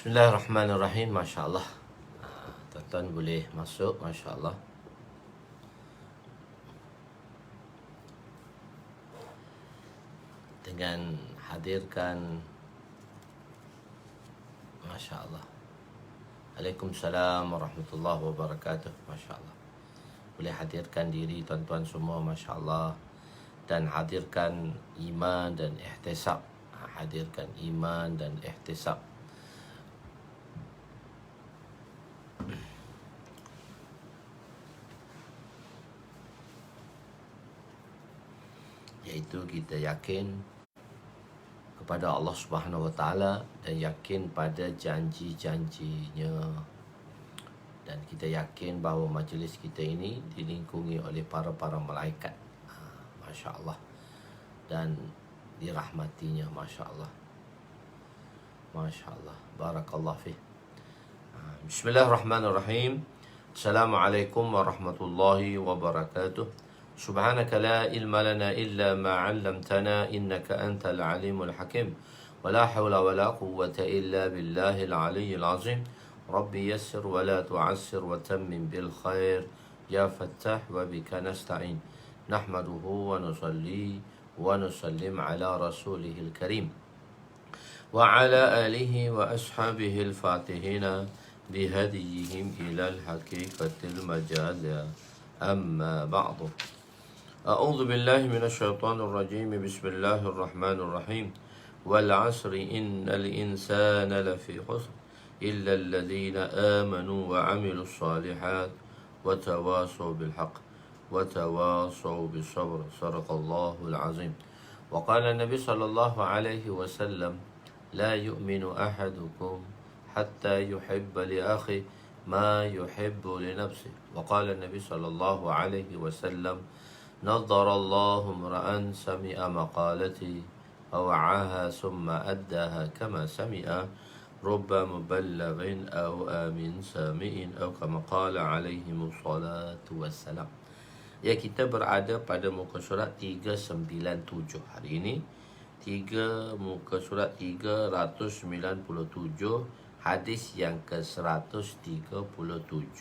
Bismillahirrahmanirrahim. Masya Allah. Tuan-tuan boleh masuk. Masya Allah. Dengan hadirkan, Masya Allah. Waalaikumsalam warahmatullahi wabarakatuh. Masya Allah. Boleh hadirkan diri tuan-tuan semua. Masya Allah. Dan hadirkan iman dan ihtisab. Hadirkan iman dan ihtisab. Iaitu kita yakin kepada Allah Subhanahu Wa Taala dan yakin pada janji-janjinya, dan kita yakin bahawa majlis kita ini dilingkungi oleh para malaikat, Masya Allah, dan dirahmatinya, Masya Allah, Masya Allah, Barakallah fih. Bismillahirrahmanirrahim. Assalamualaikum warahmatullahi wabarakatuh. سبحانك لا علم لنا إلا ما علمتنا إنك أنت العليم الحكيم ولا حول ولا قوة إلا بالله العلي العظيم ربي يسر ولا تعسر وتمم بالخير يا فتاح وبك نستعين نحمده ونصلي ونسلم على رسوله الكريم وعلى آله وأصحابه الفاتحين بهديهم إلى الحقيقة المجال أما بعض. أعوذ بالله من الشيطان الرجيم بسم الله الرحمن الرحيم والعصر إن الإنسان لفي خسر إلا الذين آمنوا وعملوا الصالحات وتواصوا بالحق وتواصوا بالصبر صدق الله العظيم. وقال النبي صلى الله عليه وسلم لا يؤمن أحدكم حتى يحب لأخيه ما يحب لنفسه. وقال النبي صلى الله عليه وسلم نظر الله امرأ سمع مقالتي فوعاها ثم أداها كما سمع رب مبلغ أو آمن سامع أو كما قال عليهم الصلاة والسلام. Ya, kita berada pada muka surat 397 hari ini. Muka surat 397, hadis yang ke-137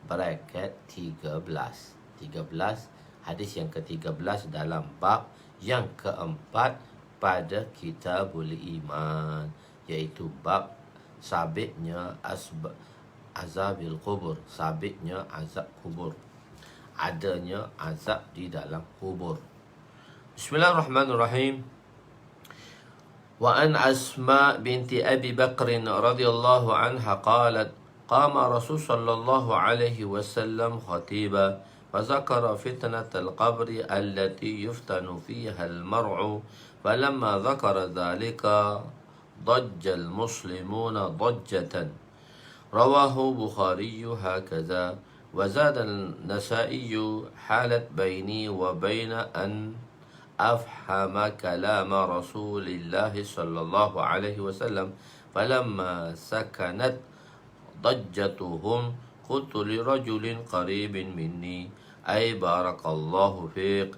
bracket 13. Hadis yang ke-13 dalam bab yang keempat pada Kitabul Iman, iaitu bab sabitnya azabil kubur, sabitnya azab kubur, adanya azab di dalam kubur. Bismillahirrahmanirrahim. Wa an Asma binti Abi Bakr radhiyallahu anha qalat qama Rasul sallallahu alaihi wasallam khatiba فذكر فتنة القبر التي يفتن فيها المرء فلما ذكر ذلك ضج المسلمون ضجة رواه بخاري هكذا وزاد النسائي حالت بيني وبين أن أفهم كلام رسول الله صلى الله عليه وسلم فلما سكنت ضجتهم قلت لرجل قريب مني أي بارك الله فيك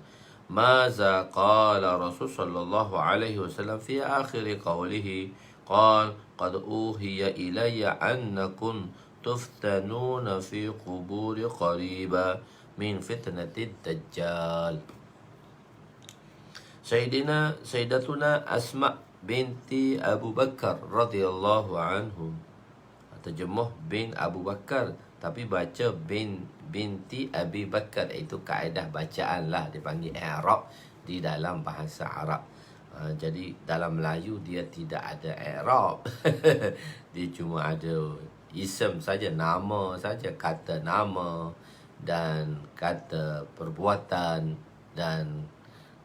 ماذا قال رسول صلى الله عليه وسلم في آخر قوله قال قد أوحي إلي أنكم تفتنون في قبور قريبا من فتنة الدجال. Sayyidatuna Asma binti Abu Bakar radhiyallahu anhu, terjemuh bin Abu Bakar tapi baca binti Abi Bakar, itu kaedah bacaan lah, dipanggil i'rab di dalam bahasa Arab. Jadi dalam Melayu dia tidak ada i'rab. Dia cuma ada ism saja, nama saja, kata nama dan kata perbuatan dan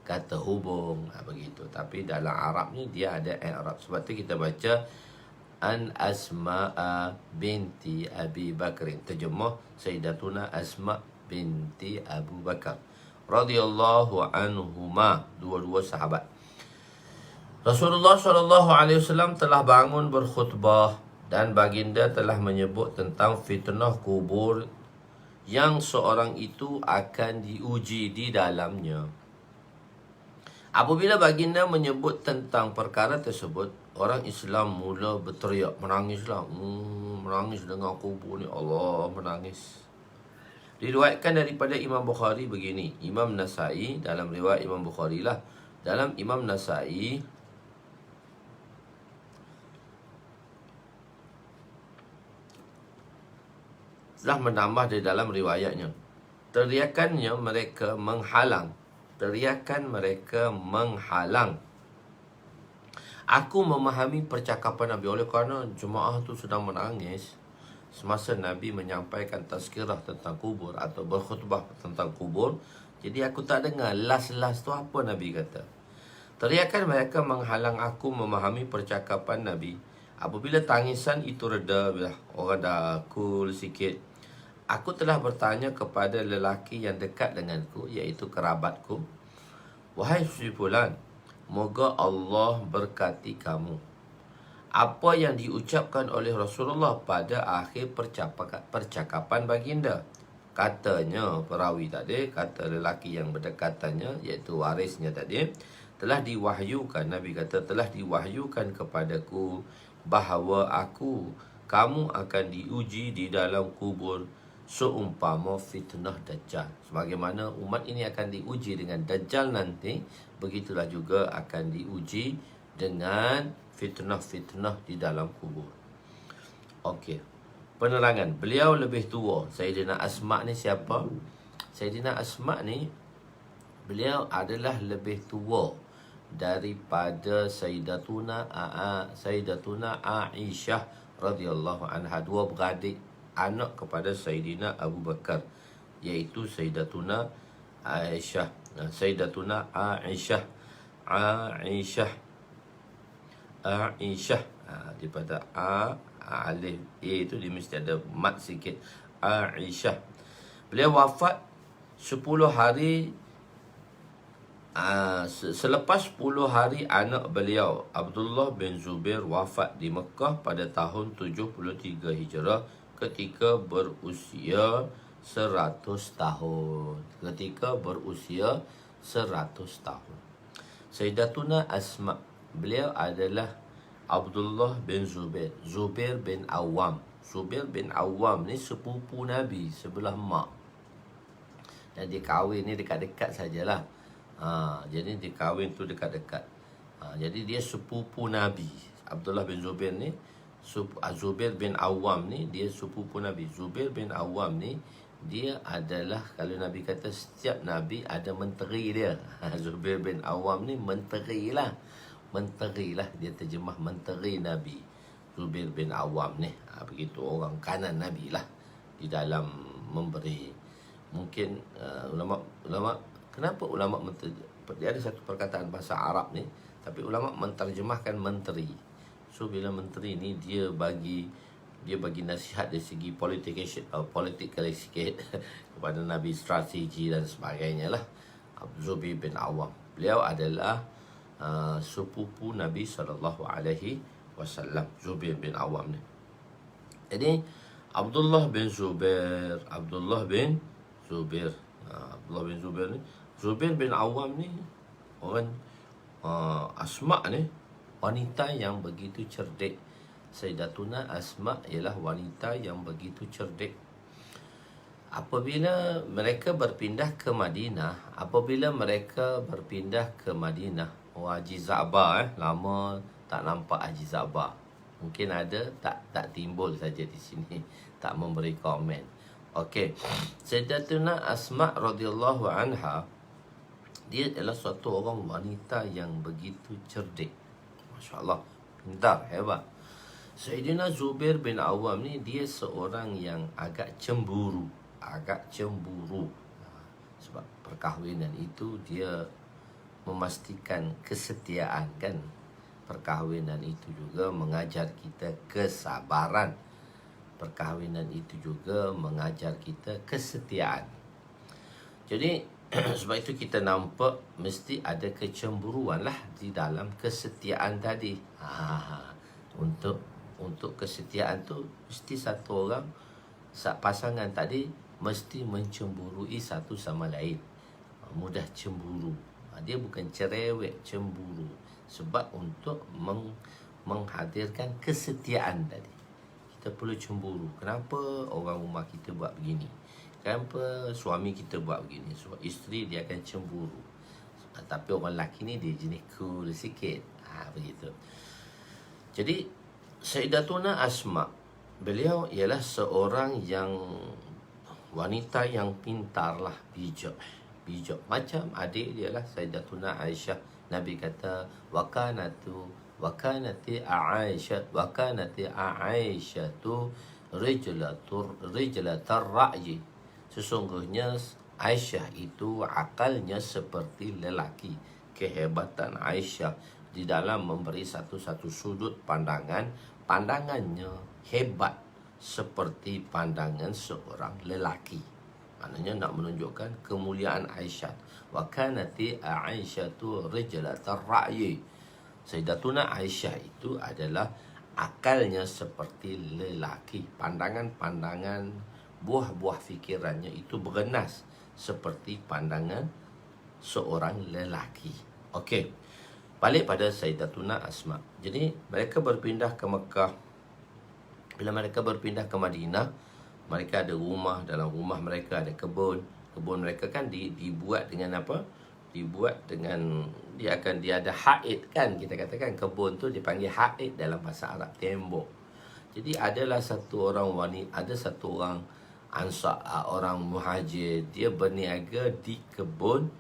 kata hubung, begitu. Tapi dalam Arab ni dia ada i'rab. Sebab tu kita baca An Asma'a binti Abi Bakr, terjemah Sayyidatuna Asma binti Abu Bakar radhiyallahu anhuma, dua-dua sahabat. Rasulullah SAW telah bangun berkhutbah dan baginda telah menyebut tentang fitnah kubur yang seorang itu akan diuji di dalamnya. Apabila baginda menyebut tentang perkara tersebut, orang Islam mula berteriak, menangislah. Menangis dengan kubur ni, Allah menangis. Diriwayatkan daripada Imam Bukhari begini, Imam Nasai, dalam riwayat Imam Bukhari lah, dalam Imam Nasai telah menambah di dalam riwayatnya, teriakannya mereka menghalang. Teriakan mereka menghalang aku memahami percakapan Nabi. Oleh kerana jemaah tu sedang menangis semasa Nabi menyampaikan tazkirah tentang kubur atau berkhutbah tentang kubur, jadi aku tak dengar last tu apa Nabi kata. Teriakan mereka menghalang aku memahami percakapan Nabi. Apabila tangisan itu reda, bila orang dah cool sikit, aku telah bertanya kepada lelaki yang dekat denganku, iaitu kerabatku, wahai si fulan, moga Allah berkati kamu. Apa yang diucapkan oleh Rasulullah pada akhir percakapan baginda? Katanya perawi tadi, kata lelaki yang berdekatannya, iaitu warisnya tadi, telah diwahyukan, Nabi kata, telah diwahyukan kepadaku bahawa kamu akan diuji di dalam kubur seumpama fitnah Dajjal. Sebagaimana umat ini akan diuji dengan Dajjal nanti, begitulah juga akan diuji dengan fitnah-fitnah di dalam kubur. Okey. Penerangan, beliau lebih tua. Sayyidina Asma' ni siapa? Sayyidina Asma' ni, beliau adalah lebih tua daripada Sayyidatuna Aisyah radhiyallahu anha, dua beradik anak kepada Sayyidina Abu Bakar, iaitu Sayyidatuna Aisyah. Sayyidatuna Aisyah daripada alif itu dia mesti ada mat sikit. Aisyah. Beliau wafat 10 hari selepas 10 hari anak beliau Abdullah bin Zubair wafat di Mekah pada tahun 73 Hijrah ketika berusia 100 tahun. Sayyidatuna Asma', beliau adalah Abdullah bin Zubair, Zubair bin Awam. Zubair bin Awam ni sepupu Nabi sebelah mak. Dan dia kahwin ni dekat-dekat sajalah. Jadi dia kahwin tu dekat-dekat. Jadi dia sepupu Nabi. Abdullah bin Zubair ni, Zubair bin Awam ni, dia sepupu Nabi. Zubair bin Awam ni, dia adalah, kalau Nabi kata setiap Nabi ada menteri dia. Zubair bin Awam ni menteri lah. Dia terjemah menteri Nabi, Zubair bin Awam ni. Begitu orang kanan Nabi lah di dalam memberi. Mungkin ulama kenapa ulama dia ada satu perkataan bahasa Arab ni, tapi ulama menterjemahkan menteri. So bila menteri ni dia bagi nasihat dari segi politically sikit kepada Nabi, strategi dan sebagainya lah. Zubair bin Awam, beliau adalah sepupu Nabi SAW, Zubair bin Awam ni. Jadi Abdullah bin Zubair ni, Zubair bin Awam ni, orang Asma' ni wanita yang begitu cerdik. Sayyidatuna Asma' ialah wanita yang begitu cerdik. Apabila mereka berpindah ke Madinah, Haji Za'bar, lama tak nampak Haji Za'bar. Mungkin ada, tak timbul saja di sini, tak memberi komen. Okey. Sayyidatuna Asma' radhiyallahu anha, dia adalah suatu orang wanita yang begitu cerdik. Masya-Allah, pintar, hebat. Sayyidina Zubair bin Awam ni, dia seorang yang agak cemburu. Sebab perkahwinan itu dia memastikan kesetiaan, kan. Perkahwinan itu juga mengajar kita kesabaran. Perkahwinan itu juga mengajar kita kesetiaan. Jadi sebab itu kita nampak mesti ada kecemburuan lah di dalam kesetiaan tadi. Untuk kesetiaan tu mesti satu orang, pasangan tadi mesti mencemburui satu sama lain. Mudah cemburu. Dia bukan cerewet, cemburu. Sebab untuk menghadirkan kesetiaan tadi, kita perlu cemburu. Kenapa orang rumah kita buat begini? Kenapa suami kita buat begini? Sebab isteri dia akan cemburu. Tapi orang lelaki ni dia jenis cool sikit. Begitu. Jadi Sayyidatuna Asma, beliau ialah seorang yang wanita yang pintar lah, bijak. Macam adik dia lah Sayyidatuna Aisyah. Nabi kata wakanati Aisyah tu rijlatar ra'yi. Sesungguhnya Aisyah itu akalnya seperti lelaki. Kehebatan Aisyah di dalam memberi satu-satu sudut pandangan, pandangannya hebat seperti pandangan seorang lelaki. Maknanya nak menunjukkan kemuliaan Aisyah. Wa kanati Aisyatu rijlatar ra'yi. Sayyidatuna Aisyah itu adalah akalnya seperti lelaki. Pandangan-pandangan, buah-buah fikirannya itu bergenas seperti pandangan seorang lelaki. Okey. Balik pada Sayyidatuna Asma. Jadi mereka berpindah ke Mekah. Bila mereka berpindah ke Madinah, mereka ada rumah, dalam rumah mereka ada kebun. Kebun mereka kan dibuat dengan apa? Dibuat dengan dia ada haid kan, kita katakan kebun tu dipanggil haid dalam bahasa Arab, tembok. Jadi adalah satu orang wanita, ada satu orang Ansar, orang Muhajir, dia berniaga di kebun.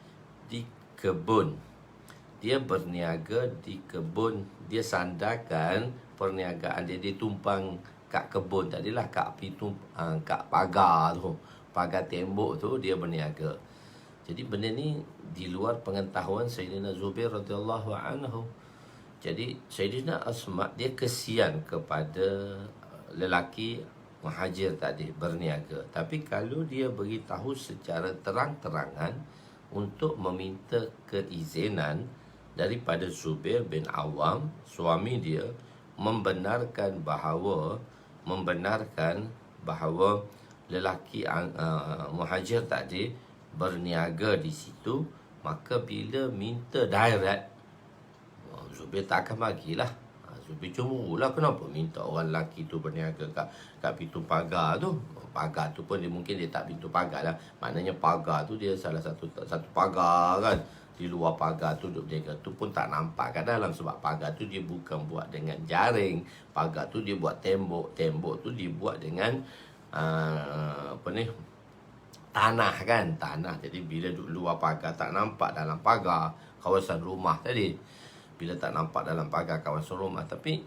Dia berniaga di kebun, dia sandarkan perniagaan dia tumpang kat kebun tadilah, kat pagar tu, pagar tembok tu dia berniaga. Jadi benda ni di luar pengetahuan Sayyidina Zubair radhiyallahu anhu. Jadi Sayyidina Asma dia kesian kepada lelaki Muhajir tadi berniaga. Tapi kalau dia beritahu secara terang-terangan untuk meminta keizinan daripada Zubair bin Awam, suami dia, membenarkan bahawa lelaki Muhajir tadi berniaga di situ, maka bila minta direct, Zubair tak akan bagilah. Zubair cemburulah, kenapa minta orang lelaki tu berniaga kat pintu pagar tu. Pagar tu pun mungkin dia tak pintu pagar lah. Maknanya pagar tu dia salah satu pagar kan. Di luar pagar tu duduk berniaga tu pun tak nampak kat dalam. Sebab pagar tu dia bukan buat dengan jaring. Pagar tu dia buat tembok. Tembok tu dibuat dengan tanah kan. Tanah. Jadi bila duduk luar pagar tak nampak dalam pagar kawasan rumah tadi. Bila tak nampak dalam pagar kawasan rumah, tapi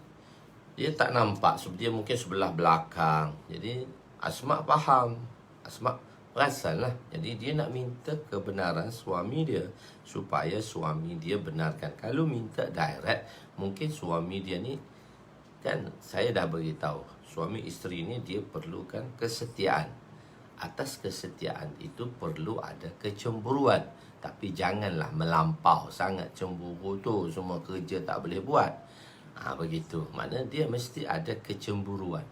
dia tak nampak sebab dia mungkin sebelah belakang. Jadi Asma faham, Asma perasan lah. Jadi dia nak minta kebenaran suami dia supaya suami dia benarkan. Kalau minta direct, mungkin suami dia ni kan, saya dah beritahu, suami isteri ni dia perlukan kesetiaan. Atas kesetiaan itu perlu ada kecemburuan. Tapi janganlah melampau sangat cemburu tu, semua kerja tak boleh buat. Begitu. Mana dia mesti ada kecemburuan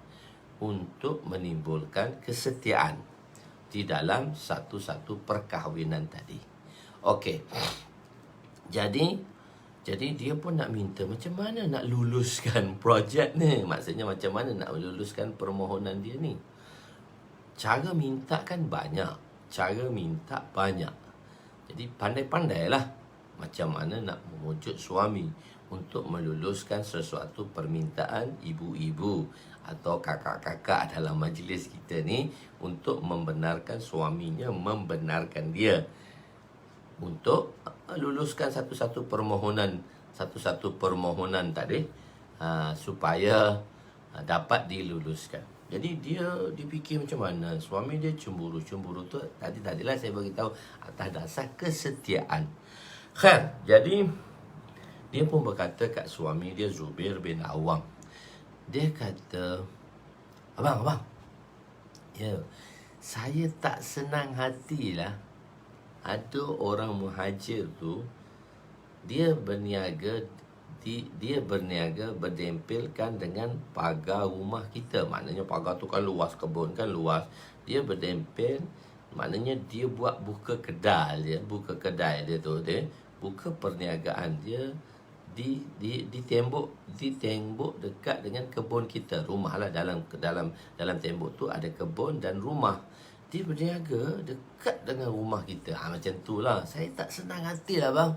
untuk menimbulkan kesetiaan di dalam satu-satu perkahwinan tadi. Okey. Jadi dia pun nak minta macam mana nak luluskan projek ni. Maksudnya macam mana nak luluskan permohonan dia ni. Cara minta kan banyak. Jadi pandai-pandailah macam mana nak memujuk suami untuk meluluskan sesuatu permintaan ibu-ibu atau kakak-kakak dalam majlis kita ni, untuk membenarkan suaminya membenarkan dia untuk luluskan satu-satu permohonan tadi, supaya dapat diluluskan. Jadi dia dipikir macam mana. Suami dia cemburu tu tadilah saya beritahu, atas dasar kesetiaan. Khair. Jadi dia pun berkata kat suami dia, Zubair bin Awam. Dia kata, Abang, ya, saya tak senang hatilah ada orang Muhajir tu, dia berniaga berdempelkan dengan pagar rumah kita. Maknanya pagar tu kan luas, kebun kan luas. Dia berdempel, maknanya dia buka kedai dia tu, dia buka perniagaan dia di tembok dekat dengan kebun kita, rumah lah, dalam tembok tu ada kebun dan rumah. Dia berniaga dekat dengan rumah kita. Macam tu lah. Saya tak senang hati lah, bang.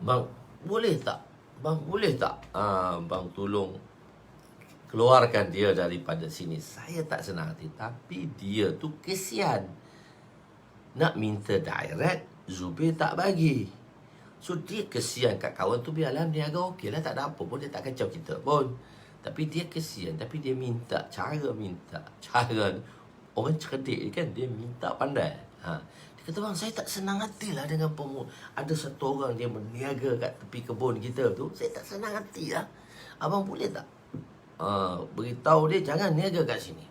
Bang, boleh tak? Bang tolong keluarkan dia daripada sini. Saya tak senang hati. Tapi dia tu kesian. Nak minta direct, Zubir tak bagi. So dia kesian kat kawan tu, biarlah niaga okey lah, tak ada apa pun, dia tak kacau kita pun. Tapi dia kesian, tapi dia minta, cara orang cerdik kan, dia minta pandai. Dia kata, bang, saya tak senang hati lah dengan ada satu orang dia berniaga kat tepi kebun kita tu. Saya tak senang hati lah. Abang boleh tak beritahu dia jangan niaga kat sini.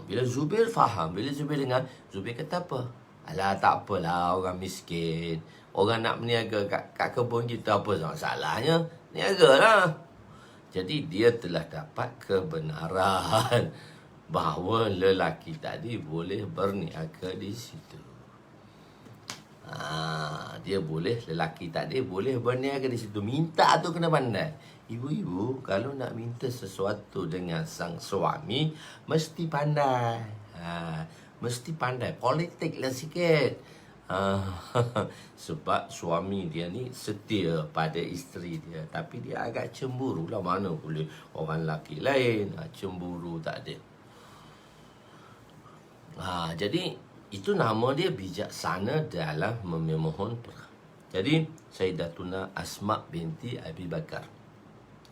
Bila Zubir faham, bila Zubir dengar, Zubir kata apa? Alah, tak apalah, orang miskin. Orang nak berniaga kat kebun kita, apa salahnya? Niaga lah. Jadi dia telah dapat kebenaran bahawa lelaki tadi boleh berniaga di situ. Lelaki tadi boleh berniaga di situ. Minta tu kena pandai. Ibu-ibu kalau nak minta sesuatu dengan sang suami, mesti pandai. Mesti pandai. Politik lah sikit. Sebab suami dia ni setia pada isteri dia, tapi dia agak cemburu lah. Mana boleh orang lelaki lain cemburu, tak ada. Jadi itu nama dia bijaksana dalam memohon perkara. Jadi Sayyidatuna Asma binti Abi Bakar,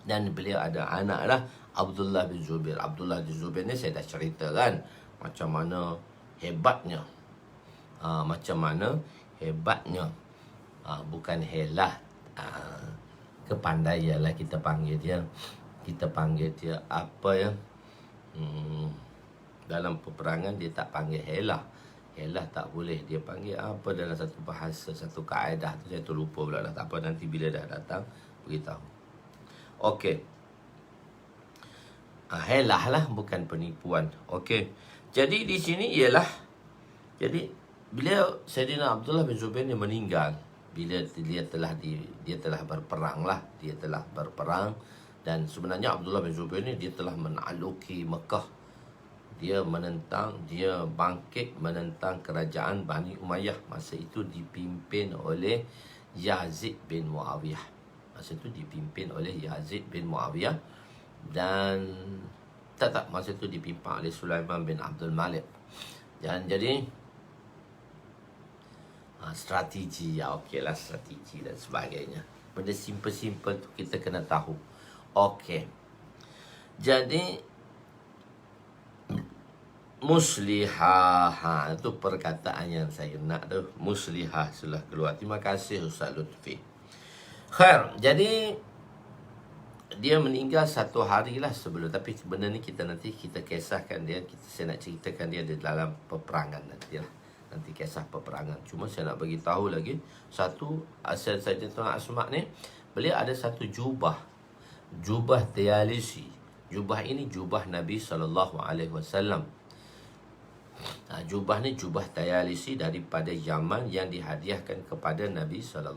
dan beliau ada anak lah, Abdullah bin Zubair. Abdullah bin Zubair ni saya dah ceritakan macam mana hebatnya. Bukan helah, kepandaian lah kita panggil dia. Apa ya? Dalam peperangan dia tak panggil helah. Helah tak boleh. Dia panggil apa dalam satu bahasa, satu kaedah tu saya terlupa pula dah. Tak apa, nanti bila dah datang beritahu. Okey. Helah lah, bukan penipuan. Okey. Jadi di sini ialah, jadi beliau Sayyidina Abdullah bin Zubair ni meninggal bila dia telah berperang lah. Dia telah berperang, dan sebenarnya Abdullah bin Zubair ni dia telah menakluki Mekah. Dia bangkit menentang kerajaan Bani Umayyah. Masa itu dipimpin oleh Yazid bin Muawiyah. Dan masa itu dipimpin oleh Sulaiman bin Abdul Malik. Dan jadi strategi, okeylah, strategi dan sebagainya. Benda simple-simple tu kita kena tahu. Okey. Jadi muslihah, itu perkataan yang saya nak tu. Muslihah sudah keluar. Terima kasih Ustaz Lutfi. Khair. Jadi dia meninggal satu hari lah sebelum. Tapi benda ni nanti kita kisahkan dia. Saya nak ceritakan dia di dalam peperangan nanti lah. Nanti kisah peperangan. Cuma saya nak bagi tahu lagi satu, asal saja Tuan Asma ni, beliau ada satu jubah Tayalisi. Jubah ini jubah Nabi SAW. Jubah ni jubah Tayalisi daripada Yaman yang dihadiahkan kepada Nabi SAW.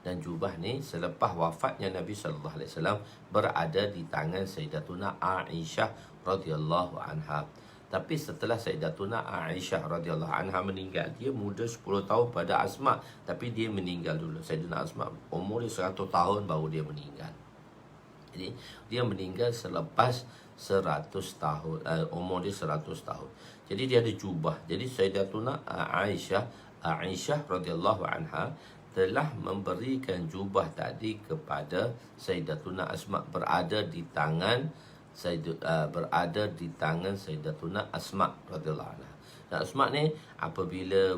Dan jubah ni selepas wafatnya Nabi SAW berada di tangan Sayyidatuna Aisyah radhiyallahu anha. Tapi setelah Sayyidatuna Aisyah radhiyallahu anha meninggal, dia muda 10 tahun pada Asma, tapi dia meninggal dulu. Sayyidatuna Asma umur dia 100 tahun baru dia meninggal. Jadi dia meninggal selepas 100 tahun, umur dia 100 tahun. Jadi dia ada jubah. Jadi Sayyidatuna Aisyah radhiyallahu anha telah memberikan jubah tadi kepada Sayyidatuna Asma, berada di tangan Sayyidatuna Asma radhiyallahu anha. Dan Asma ni apabila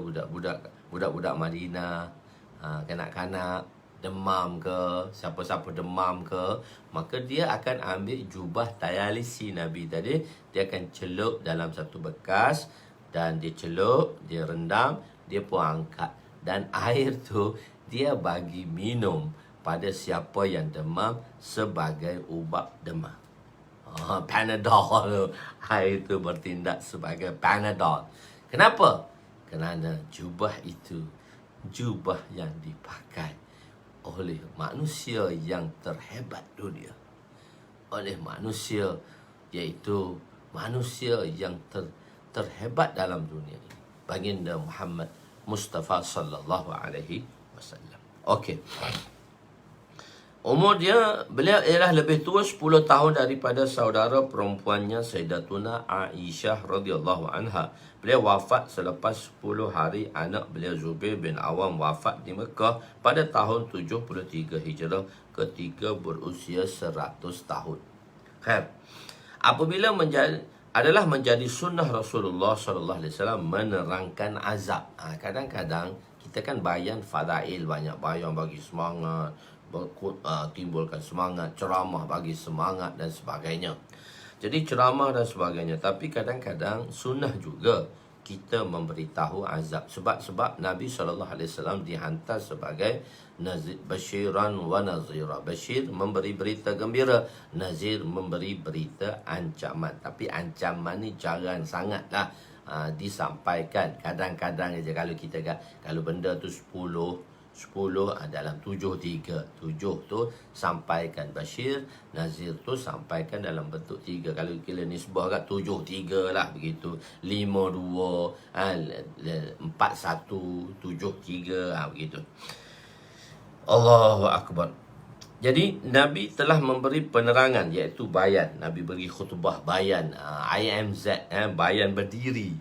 budak-budak Madinah, kanak-kanak demam ke, siapa-siapa demam ke, maka dia akan ambil jubah Tayalisi Nabi tadi, dia akan celup dalam satu bekas, dan dia celup, dia rendam, dia pun angkat, dan air tu dia bagi minum pada siapa yang demam sebagai ubat demam. Panadol tu, air itu bertindak sebagai Panadol. Kenapa? Kerana jubah itu jubah yang dipakai oleh manusia yang terhebat dunia, oleh manusia, iaitu manusia yang terhebat dalam dunia ini, baginda Muhammad Mustafa sallallahu alaihi wasallam. Okey. Umur beliau ialah lebih tua 10 tahun daripada saudara perempuannya Sayyidatuna Aisyah radhiyallahu anha. Beliau wafat selepas 10 hari anak beliau Zubair bin Awam wafat di Mekah pada tahun 73 Hijrah ketika berusia 100 tahun. Khair. Apabila menjadi sunnah Rasulullah sallallahu alaihi wasallam menerangkan azab. Kadang-kadang kita kan bayan fadail, banyak bayan bagi semangat, timbulkan semangat, ceramah bagi semangat dan sebagainya. Jadi ceramah dan sebagainya. Tapi kadang-kadang sunnah juga kita memberitahu azab. Sebab Nabi SAW dihantar sebagai nazir, basyiran wa nazira. Basyir memberi berita gembira, nazir memberi berita ancaman. Tapi ancaman ni jarang sangatlah disampaikan. Kadang-kadang saja kalau benda tu 10 dalam 7 tu sampaikan basyir, nazir tu sampaikan dalam bentuk 3. Kalau kira nisbah kat 7-3 lah begitu. 5-2, 4-1, 7-3 begitu. Allahu Akbar. Jadi Nabi telah memberi penerangan, iaitu bayan. Nabi beri khutbah bayan, IMZ, bayan berdiri.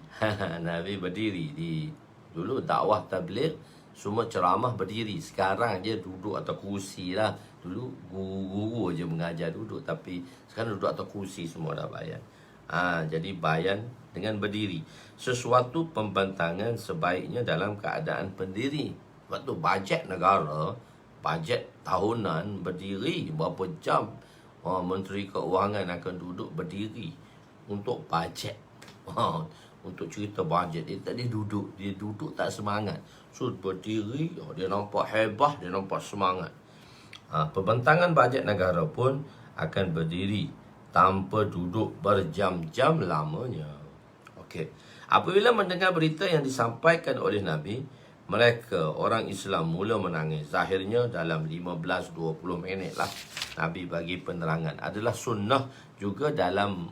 Nabi berdiri dulu dakwah tabligh semua ceramah berdiri. Sekarang je duduk atau kursi lah. Dulu guru-guru je mengajar duduk, tapi sekarang duduk atau kursi semua dah bayan. Jadi bayan dengan berdiri. Sesuatu pembentangan sebaiknya dalam keadaan berdiri. Sebab tu bajet negara, bajet tahunan berdiri berapa jam. Menteri Keuangan akan duduk berdiri untuk bajet. Untuk cerita bajet, dia duduk tak semangat. So berdiri, dia nampak hebah, dia nampak semangat. Pembentangan bajet negara pun akan berdiri tanpa duduk berjam-jam lamanya. Okey. Apabila mendengar berita yang disampaikan oleh Nabi, mereka orang Islam mula menangis. Zahirnya dalam 15-20 minit lah Nabi bagi penerangan. Adalah sunnah juga dalam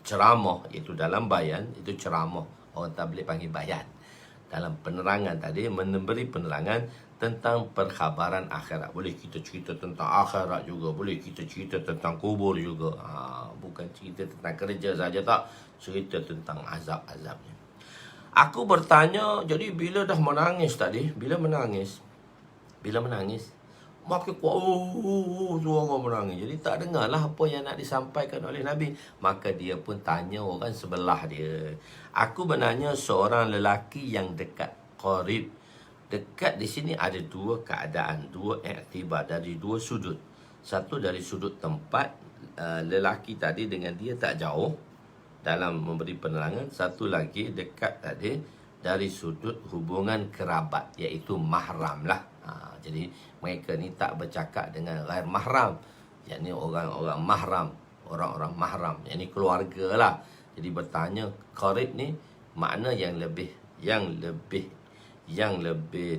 ceramah, iaitu dalam bayan, itu ceramah. Orang tabligh panggil bayan. Dalam penerangan tadi, memberi penerangan tentang perkhabaran akhirat. Boleh kita cerita tentang akhirat juga, boleh kita cerita tentang kubur juga. Bukan cerita tentang kerja saja tak, cerita tentang azab-azabnya. Aku bertanya, jadi bila dah menangis tadi, bila menangis, makin kuat, suara menangis. Jadi tak dengarlah apa yang nak disampaikan oleh Nabi. Maka dia pun tanya orang sebelah dia. Aku menanya seorang lelaki yang dekat, qarib. Dekat di sini ada dua keadaan, dua iktibar dari dua sudut. Satu dari sudut tempat, lelaki tadi dengan dia tak jauh dalam memberi penerangan. Satu lagi dekat tadi dari sudut hubungan kerabat, iaitu mahram lah. Jadi mereka ni tak bercakap dengan ghair mahram, yakni orang-orang mahram, orang-orang mahram, yakni keluarga lah. Jadi bertanya qarib ni makna yang lebih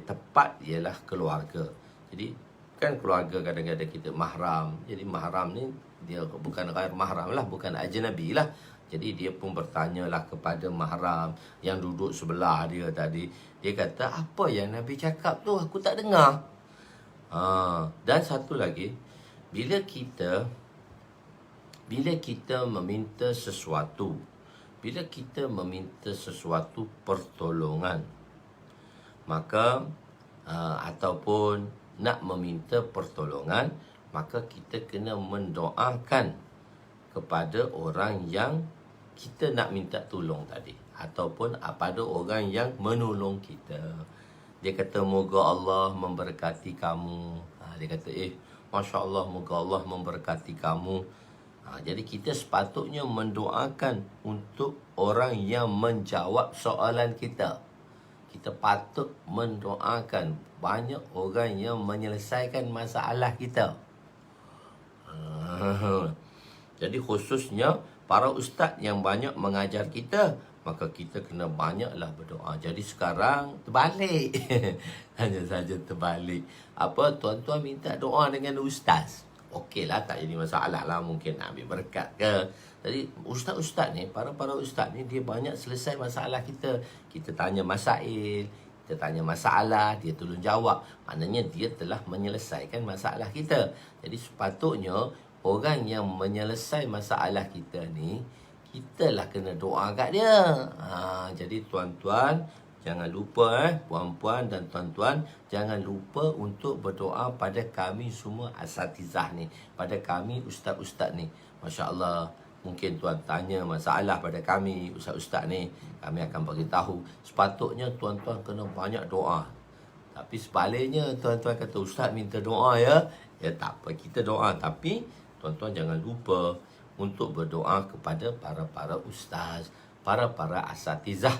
tepat ialah keluarga. Jadi kan keluarga kadang-kadang kita mahram. Jadi mahram ni dia bukan ghair mahram lah, bukan ajnabi lah. Jadi dia pun bertanyalah kepada mahram yang duduk sebelah dia tadi. Dia kata, apa yang Nabi cakap tu aku tak dengar. Dan satu lagi, bila kita meminta sesuatu, pertolongan, maka ataupun nak meminta pertolongan, maka kita kena mendoakan kepada orang yang kita nak minta tolong tadi, ataupun pada orang yang menolong kita. Dia kata, moga Allah memberkati kamu. Dia kata, Masya Allah, moga Allah memberkati kamu. Jadi kita sepatutnya mendoakan untuk orang yang menjawab soalan kita. Kita patut mendoakan banyak orang yang menyelesaikan masalah kita. Jadi khususnya para ustaz yang banyak mengajar kita, maka kita kena banyaklah berdoa. Jadi sekarang terbalik. Hanya saja terbalik. Apa, tuan-tuan minta doa dengan ustaz. Okeylah, tak jadi masalah lah. Mungkin nak ambil berkat ke. Jadi ustaz-ustaz ni, para ustaz ni, dia banyak selesai masalah kita. Kita tanya masail, kita tanya masalah, dia tolong jawab. Maknanya dia telah menyelesaikan masalah kita. Jadi sepatutnya orang yang menyelesai masalah kita ni, kita lah kena doa kat dia. Jadi tuan-tuan, jangan lupa puan-puan dan tuan-tuan, jangan lupa untuk berdoa pada kami semua asatizah ni, pada kami ustaz-ustaz ni. Masya Allah, mungkin tuan tanya masalah pada kami ustaz-ustaz ni, kami akan bagi tahu. Sepatutnya tuan-tuan kena banyak doa. Tapi sebaliknya, tuan-tuan kata ustaz minta doa ya. Ya tak apa, kita doa. Tapi tuan-tuan jangan lupa untuk berdoa kepada para ustaz, para asatizah.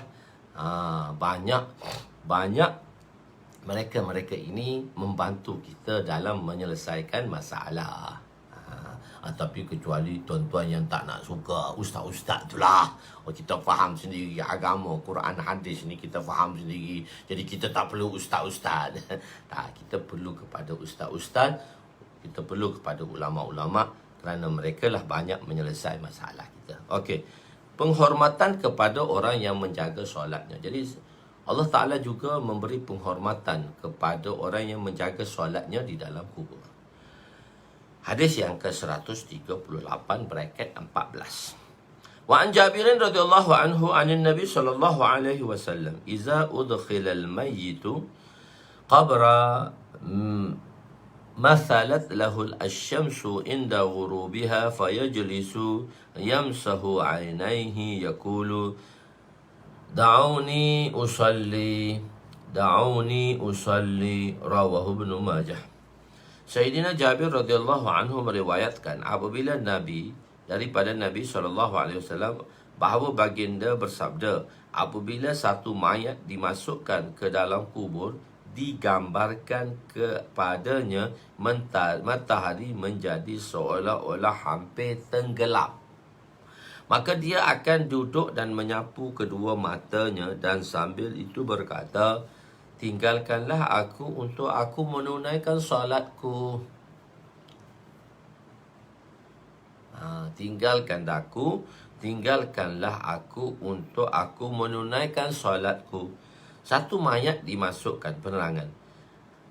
Banyak mereka ini membantu kita dalam menyelesaikan masalah. Tapi kecuali tuan-tuan yang tak nak suka ustaz-ustaz itulah. Kita faham sendiri agama, Quran, hadis ni kita faham sendiri. Jadi kita tak perlu ustaz-ustaz. Tak, kita perlu kepada ustaz-ustaz. Kita perlu kepada ulama-ulama kerana mereka lah banyak menyelesaikan masalah kita. Okey. Penghormatan kepada orang yang menjaga solatnya. Jadi Allah Ta'ala juga memberi penghormatan kepada orang yang menjaga solatnya di dalam kubur. Hadis yang ke-138 bracket 14. Wa an Jabirin radhiyallahu anhu anin Nabi sallallahu alaihi wasallam, "Iza udkhila al-mayyitu qabra mathalat lahu al-syamsu inda ghurubiha fayajlisu yamsahu 'ainaihi yaqulu da'uni usalli rawahu Ibnu Majah." Sayyidina Jabir radhiyallahu anhu meriwayatkan apabila daripada Nabi SAW bahawa baginda bersabda, apabila satu mayat dimasukkan ke dalam kubur, digambarkan kepadanya matahari menjadi seolah-olah hampir tenggelam. Maka dia akan duduk dan menyapu kedua matanya dan sambil itu berkata, "Tinggalkanlah aku untuk aku menunaikan solatku." Tinggalkanlah aku untuk aku menunaikan solatku. Satu mayat dimasukkan, penerangan.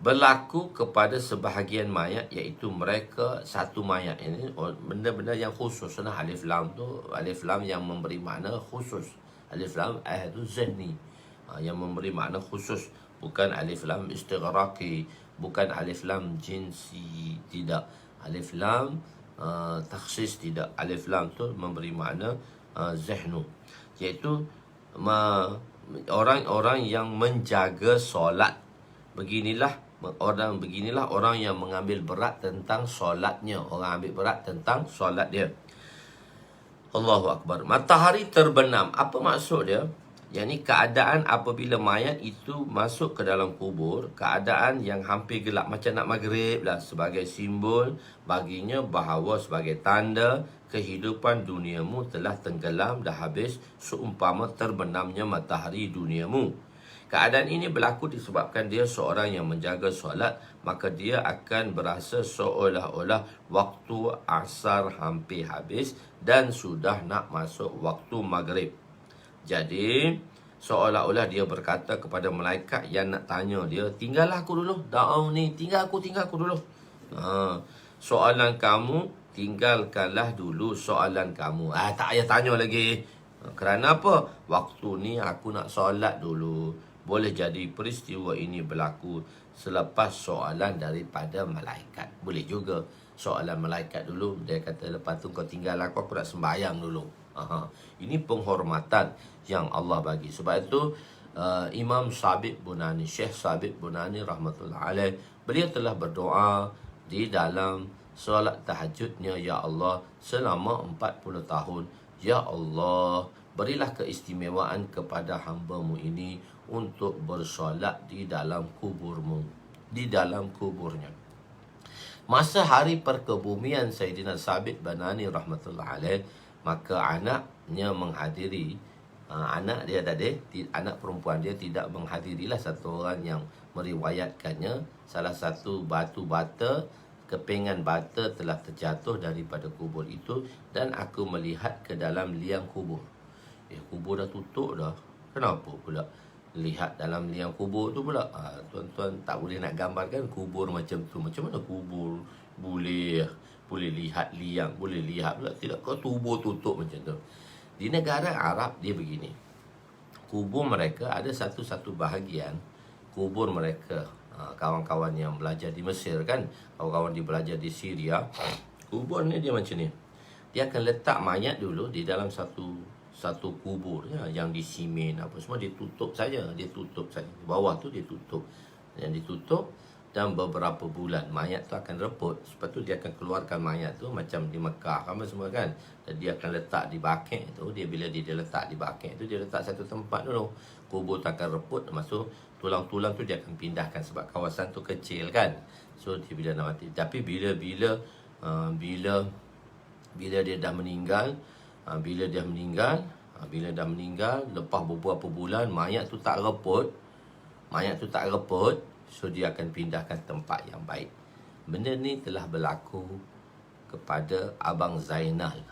Berlaku kepada sebahagian mayat, iaitu mereka satu mayat ini benda-benda yang khusus. Nah, alif lam tu, alif lam yang memberi makna khusus. Alif lam tu zihni, yang memberi makna khusus. Bukan alif lam istighraqi, bukan alif lam jinsi, tidak. Alif lam takhsis, tidak. Alif lam tu memberi makna zihnu, iaitu orang-orang yang menjaga solat. Beginilah orang yang mengambil berat tentang solatnya. Orang ambil berat tentang solat dia. Allahu Akbar. Matahari terbenam. Apa maksud dia? Yang keadaan apabila mayat itu masuk ke dalam kubur, keadaan yang hampir gelap macam nak maghrib lah, sebagai simbol baginya bahawa sebagai tanda kehidupan duniamu telah tenggelam dah habis, seumpama terbenamnya matahari duniamu. Keadaan ini berlaku disebabkan dia seorang yang menjaga solat, maka dia akan berasa seolah-olah waktu asar hampir habis dan sudah nak masuk waktu maghrib. Jadi seolah-olah dia berkata kepada malaikat yang nak tanya dia, "Tinggallah aku dulu, tinggal aku dulu. Soalan kamu, tinggalkanlah dulu soalan kamu." Tak payah tanya lagi. Kerana apa? Waktu ni aku nak solat dulu. Boleh jadi peristiwa ini berlaku selepas soalan daripada malaikat. Boleh juga soalan malaikat dulu, dia kata lepas tu kau tinggal aku nak sembahyang dulu. Ini penghormatan yang Allah bagi. Sebab itu Imam Sabit Bunani, Syekh Sabit Bunani rahmatullah alaih, beliau telah berdoa di dalam solat tahajudnya, "Ya Allah, selama 40 tahun, Ya Allah, berilah keistimewaan kepada hamba-Mu ini untuk bersolat di dalam kuburmu, di dalam kuburnya." Masa hari perkebumian Sayyidina Sabit Bunani rahmatullah alaih, maka anaknya menghadiri anak dia tadi, anak perempuan dia tidak menghadirilah satu orang yang meriwayatkannya. Salah satu batu bata, kepingan bata telah terjatuh daripada kubur itu dan aku melihat ke dalam liang kubur. Kubur dah tutup dah. Kenapa pula lihat dalam liang kubur tu pula? Tuan-tuan tak boleh nak gambarkan kubur macam tu. Macam mana kubur boleh lihat liang, boleh lihat pula tidak, kau tubuh tutup macam tu. Di negara Arab dia begini. Kubur mereka ada satu-satu bahagian kubur mereka. Kawan-kawan yang belajar di Mesir kan, kawan-kawan di belajar di Syria, kubur ni dia macam ni. Dia akan letak mayat dulu di dalam satu kubur ya, yang disimen apa semua, dia tutup saja. Bawah tu dia tutup. Yang ditutup, dan beberapa bulan mayat tu akan reput. Lepas tu dia akan keluarkan mayat tu macam di Mekah apa semua kan. Dan dia akan letak di bakek tu. Bila dia letak di bakek tu, dia letak satu tempat dulu. Kubur tu akan reput, masuk tulang-tulang tu dia akan pindahkan sebab kawasan tu kecil kan. So dia bila nak mati. Tapi bila dia dah meninggal, bila dah meninggal lepas beberapa bulan mayat tu tak reput, so dia akan pindahkan tempat yang baik. Benda ni telah berlaku kepada Abang Zainal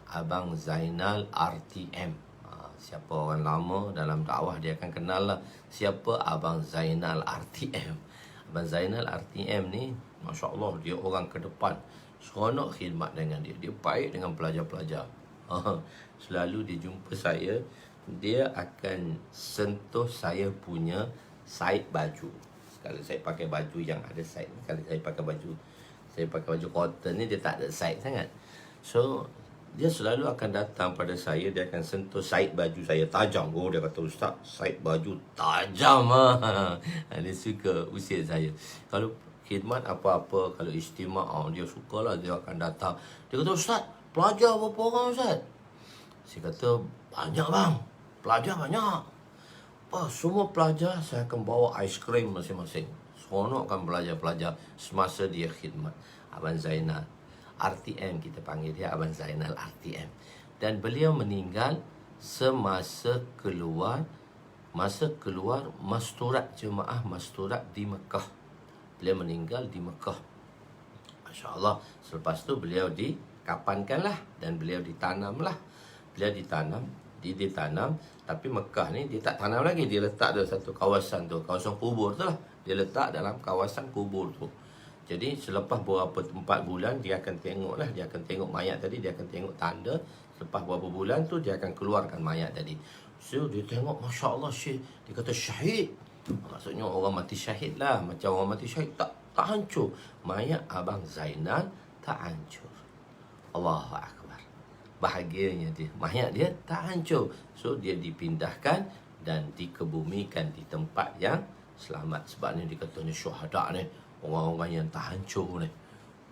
RTM. Siapa orang lama dalam dakwah dia akan kenal lah siapa Abang Zainal RTM. Abang Zainal RTM ni, Masya Allah, dia orang ke depan, seronok khidmat dengan dia. Dia baik dengan pelajar-pelajar. Selalu dia jumpa saya, dia akan sentuh saya punya side baju. Kalau saya pakai baju yang ada side, kalau saya pakai baju cotton ni, dia tak ada side sangat. So dia selalu akan datang pada saya, dia akan sentuh side baju saya, tajam. Dia kata, Ustaz, side baju tajam dia suka usir saya. Kalau khidmat apa-apa, kalau istimewa, dia sukalah, dia akan datang. Dia kata, Ustaz, pelajar berapa orang Ustaz? Saya kata, banyak bang, pelajar banyak. Semua pelajar saya akan bawa aiskrim masing-masing. Seronokkan pelajar-pelajar semasa dia khidmat. Abang Zainal RTM, kita panggil dia Abang Zainal RTM. Dan beliau meninggal semasa keluar masturat jemaah masturat di Mekah. Beliau meninggal di Mekah. Masya Allah. Selepas tu beliau dikapankanlah dan beliau ditanamlah. Beliau ditanam, tapi Mekah ni dia tak tanam lagi, dia letak dalam satu kawasan tu, kawasan kubur tu lah. Dia letak dalam kawasan kubur tu. Jadi selepas beberapa 4 bulan dia akan tengok lah, dia akan tengok mayat tadi, dia akan tengok tanda. Selepas beberapa bulan tu dia akan keluarkan mayat tadi. So dia tengok, Masya Allah, dia kata syahid. Maksudnya orang mati syahid lah. Macam orang mati syahid tak hancur. Mayat Abang Zainal tak hancur. Allahu Akbar. Bahagianya dia, mayat dia tak hancur. So dia dipindahkan dan dikebumikan di tempat yang selamat. Sebab ni dikatanya syuhada ni, orang-orang yang tak hancur ni.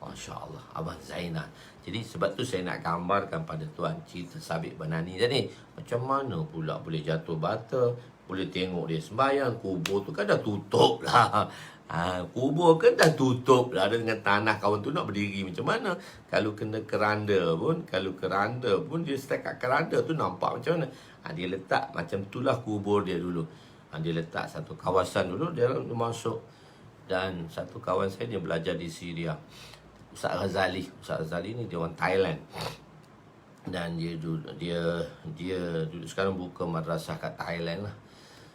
Masya Allah, Abang Zainal. Jadi sebab tu saya nak gambarkan pada tuan cerita Sabit Banani tadi. Macam mana pula boleh jatuh bata, boleh tengok dia sembahyang, kubur tu kan dah tutup lah. Kubur kan dah tutup lah dengan tanah. Kawan tu nak berdiri macam mana? Kalau kena keranda pun dia step kat keranda tu nampak macam mana. Dia letak macam itulah kubur dia dulu. Dia letak satu kawasan dulu, dia masuk. Dan satu kawan saya, dia belajar di Syria, Ustaz Ghazali ni dia orang Thailand. Dan dia dulu sekarang buka madrasah kat Thailand lah.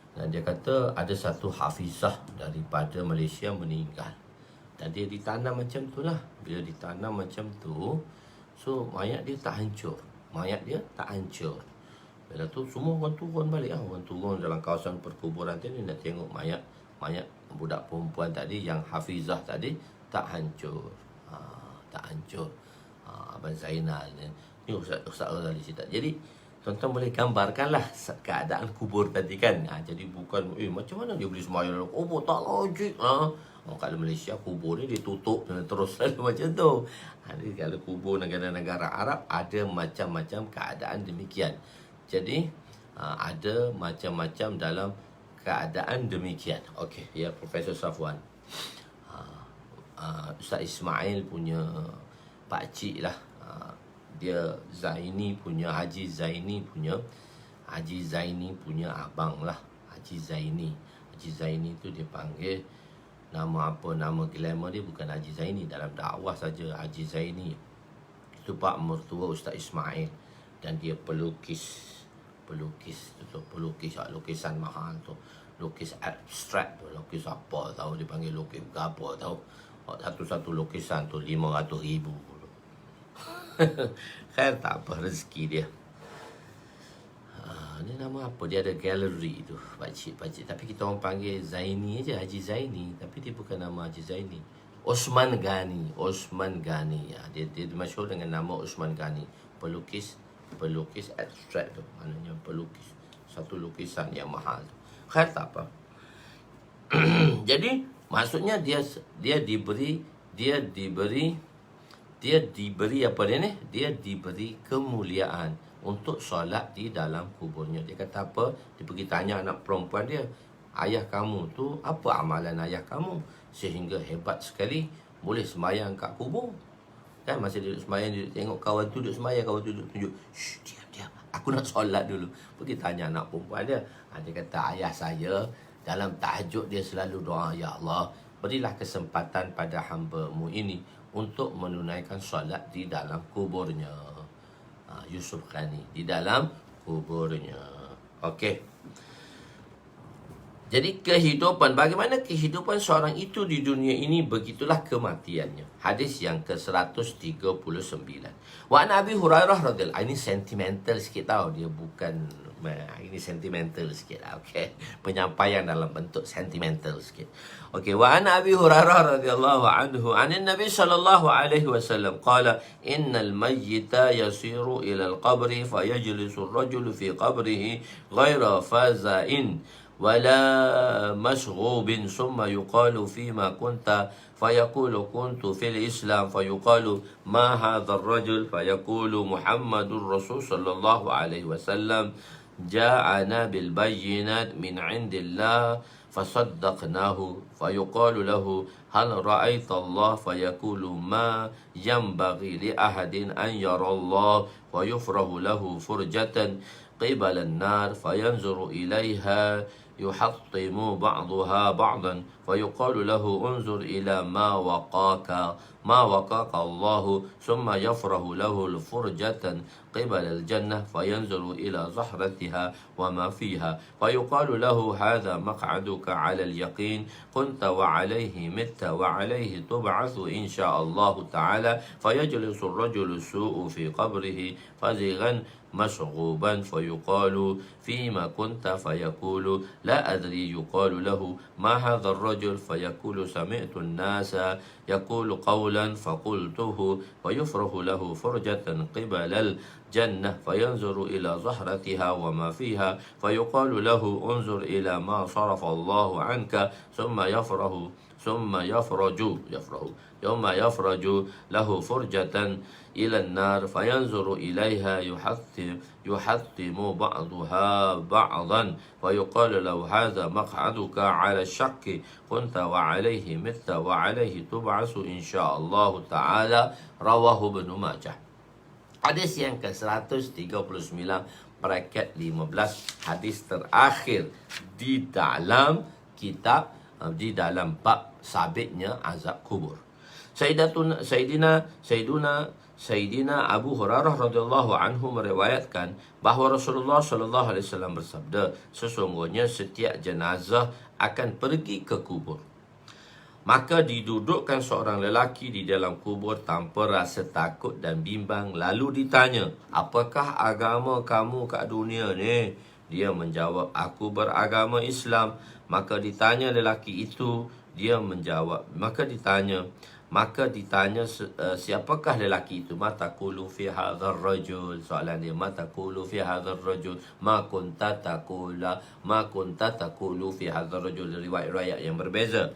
Dan dia kata ada satu hafizah daripada Malaysia meninggal. Dan dia ditanam macam tu lah. Bila ditanam macam tu, so mayat dia tak hancur. Bila tu semua orang turun balik lah. Orang turun dalam kawasan perkuburan tadi nak tengok mayat budak perempuan tadi yang hafizah tadi tak hancur. Abang Zainal ni Ustaz Ghazali cerita. Jadi tuan-tuan boleh gambarkanlah keadaan kubur tadi kan. Jadi bukan macam mana dia boleh sembahyang dalam kubur, tak logik. Kalau Malaysia kubur ni dia tutup terus selalu macam tu. Jadi kalau kubur negara-negara Arab ada macam-macam keadaan demikian. Jadi ada macam-macam dalam keadaan demikian. Okey, ya Profesor Safwan. Ustaz Ismail punya pakcik lah. Dia Zaini punya, Haji Zaini punya Haji Zaini punya abang lah, Haji Zaini. Haji Zaini tu dia panggil nama apa, nama glamour dia bukan Haji Zaini. Dalam dakwah saja Haji Zaini. Itu pak mertua Ustaz Ismail. Dan dia pelukis lukisan mahal tu, lukis abstrak tu, lukis apa tahu, dia panggil lukis apa tahu. Satu-satu lukisan tu 500,000. Kan tak apa, rezeki dia. Ni nama apa, dia ada galeri tu, pakcik. Tapi kita orang panggil Zaini aja, Haji Zaini. Tapi dia bukan nama Haji Zaini. Osman Ghani ya. Dia masyhur dengan nama Osman Ghani. Pelukis abstrak tu, maknanya pelukis satu lukisan yang mahal tu. Kan tak apa. Jadi maksudnya dia diberi apa dia ni? Dia diberi kemuliaan untuk solat di dalam kuburnya. Dia kata apa? Dia pergi tanya anak perempuan dia, ayah kamu tu, apa amalan ayah kamu sehingga hebat sekali boleh sembahyang kat kubur? Kan masa duduk sembahyang, dia tengok kawan tu duduk sembahyang, kawan tu duduk tunjuk, "Shh, diam, aku nak solat dulu." Pergi tanya anak perempuan dia. Dia kata, ayah saya dalam tahajud dia selalu doa, "Ya Allah, berilah kesempatan pada hamba-Mu ini untuk menunaikan solat di dalam kuburnya." Yusuf Ghani, di dalam kuburnya. Okey. Jadi kehidupan, bagaimana kehidupan seorang itu di dunia ini, begitulah kematiannya. Hadis yang ke-139. Wa an Abi Hurairah radhiyallahu anhu. Ini sentimental sikit tau, dia bukan, ini sentimental sikit lah, okey. Penyampaian dalam bentuk sentimental sikit. Okey, wa an Abi Hurairah radhiyallahu anhu, anin Nabi sallallahu alaihi wasallam qala, innal mayyita yasiru ila al-qabri fayajlisu ar-rajulu fi qabrihi ghaira faza'in ولا مشغوب ثم يقال فيما كنت فيقول كنت في الإسلام فيقال ما هذا الرجل فيقول محمد رسول صلى الله عليه وسلم جاءنا بالبينات من عند الله فصدقناه فيقال له هل رأيت الله فيقول ما ينبغي لأحد أن يرى الله ويفرح له فرجة قبل النار فينظر إليها يحطم بعضها بعضا فيقال له انظر إلى ما وقاك الله ثم يفرح له الفرجة قبل الجنة فينظر إلى زهرتها وما فيها فيقال له هذا مقعدك على اليقين كنت وعليه مت وعليه تبعث إن شاء الله تعالى فيجلس الرجل السوء في قبره فزغا مشغوبا فيقال فيما كنت فيقول لا أدري يقال له ما هذا الرجل فيقول سمعت الناس يقول قولا فقلته ويفرح له فرجة قبل الجنة فينظر إلى زهرتها وما فيها فيقال له انظر إلى ما صرف الله عنك ثم يفرج له فرجة إلى النار فينظر إليها يحطم بعضها بعضا فيقال له هذا مقعدك على الشك كنت وعليه مت وعليه تبعث إن شاء الله تعالى رواه ابن ماجه. Hadis yang ke-139 bracket 15, hadis terakhir di dalam kitab, di dalam bab sabitnya azab kubur. Sayyidina Abu Hurairah radhiyallahu anhu meriwayatkan bahawa Rasulullah sallallahu alaihi wasallam bersabda, sesungguhnya setiap jenazah akan pergi ke kubur. Maka didudukkan seorang lelaki di dalam kubur tanpa rasa takut dan bimbang. Lalu ditanya, apakah agama kamu kat dunia ni? Dia menjawab, aku beragama Islam. Maka ditanya lelaki itu, dia menjawab. Maka ditanya, siapakah lelaki itu? Mata qulu fi hadzal rajul. Soalan dia, mata qulu fi hadzal rajul? Ma kunta taqulu fi hadzal rajul. Riwayat-riwayat yang berbeza.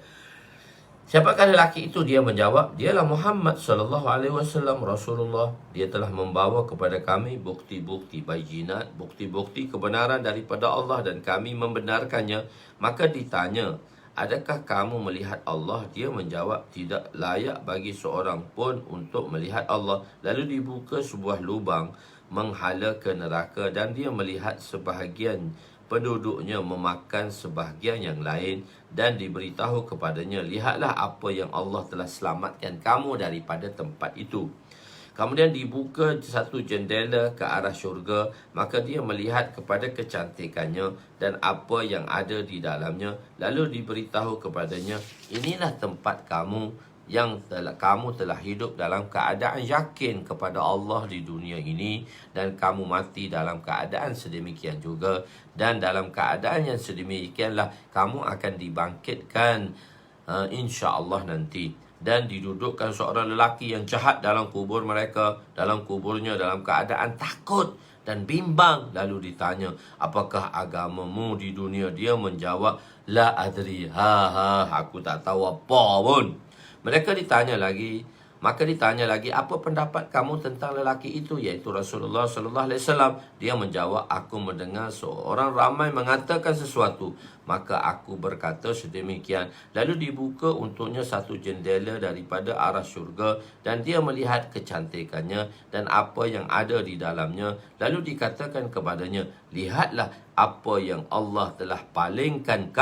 Siapakah lelaki itu? Dia menjawab, dialah Muhammad sallallahu alaihi wasallam, Rasulullah. Dia telah membawa kepada kami bukti-bukti bayinat, bukti-bukti kebenaran daripada Allah dan kami membenarkannya. Maka ditanya, Adakah kamu melihat Allah? Dia menjawab, tidak layak bagi seorang pun untuk melihat Allah. Lalu dibuka sebuah lubang menghala ke neraka dan dia melihat sebahagian penduduknya memakan sebahagian yang lain dan diberitahu kepadanya, lihatlah apa yang Allah telah selamatkan kamu daripada tempat itu. Kemudian dibuka satu jendela ke arah syurga, maka dia melihat kepada kecantikannya dan apa yang ada di dalamnya. Lalu diberitahu kepadanya, inilah tempat kamu yang kamu telah hidup dalam keadaan yakin kepada Allah di dunia ini, dan kamu mati dalam keadaan sedemikian juga, dan dalam keadaan yang sedemikianlah kamu akan dibangkitkan insya-Allah nanti. Dan didudukkan seorang lelaki yang jahat dalam kubur mereka, dalam kuburnya dalam keadaan takut dan bimbang. Lalu ditanya, apakah agamamu di dunia? Dia menjawab, la adri, aku tak tahu apa pun. Maka ditanya lagi, apa pendapat kamu tentang lelaki itu, iaitu Rasulullah sallallahu alaihi wasallam? Dia menjawab, aku mendengar seorang ramai mengatakan sesuatu, maka aku berkata sedemikian. Lalu dibuka untuknya satu jendela daripada arah syurga, dan dia melihat kecantikannya dan apa yang ada di dalamnya. Lalu dikatakan kepadanya, lihatlah apa yang Allah telah palingkannya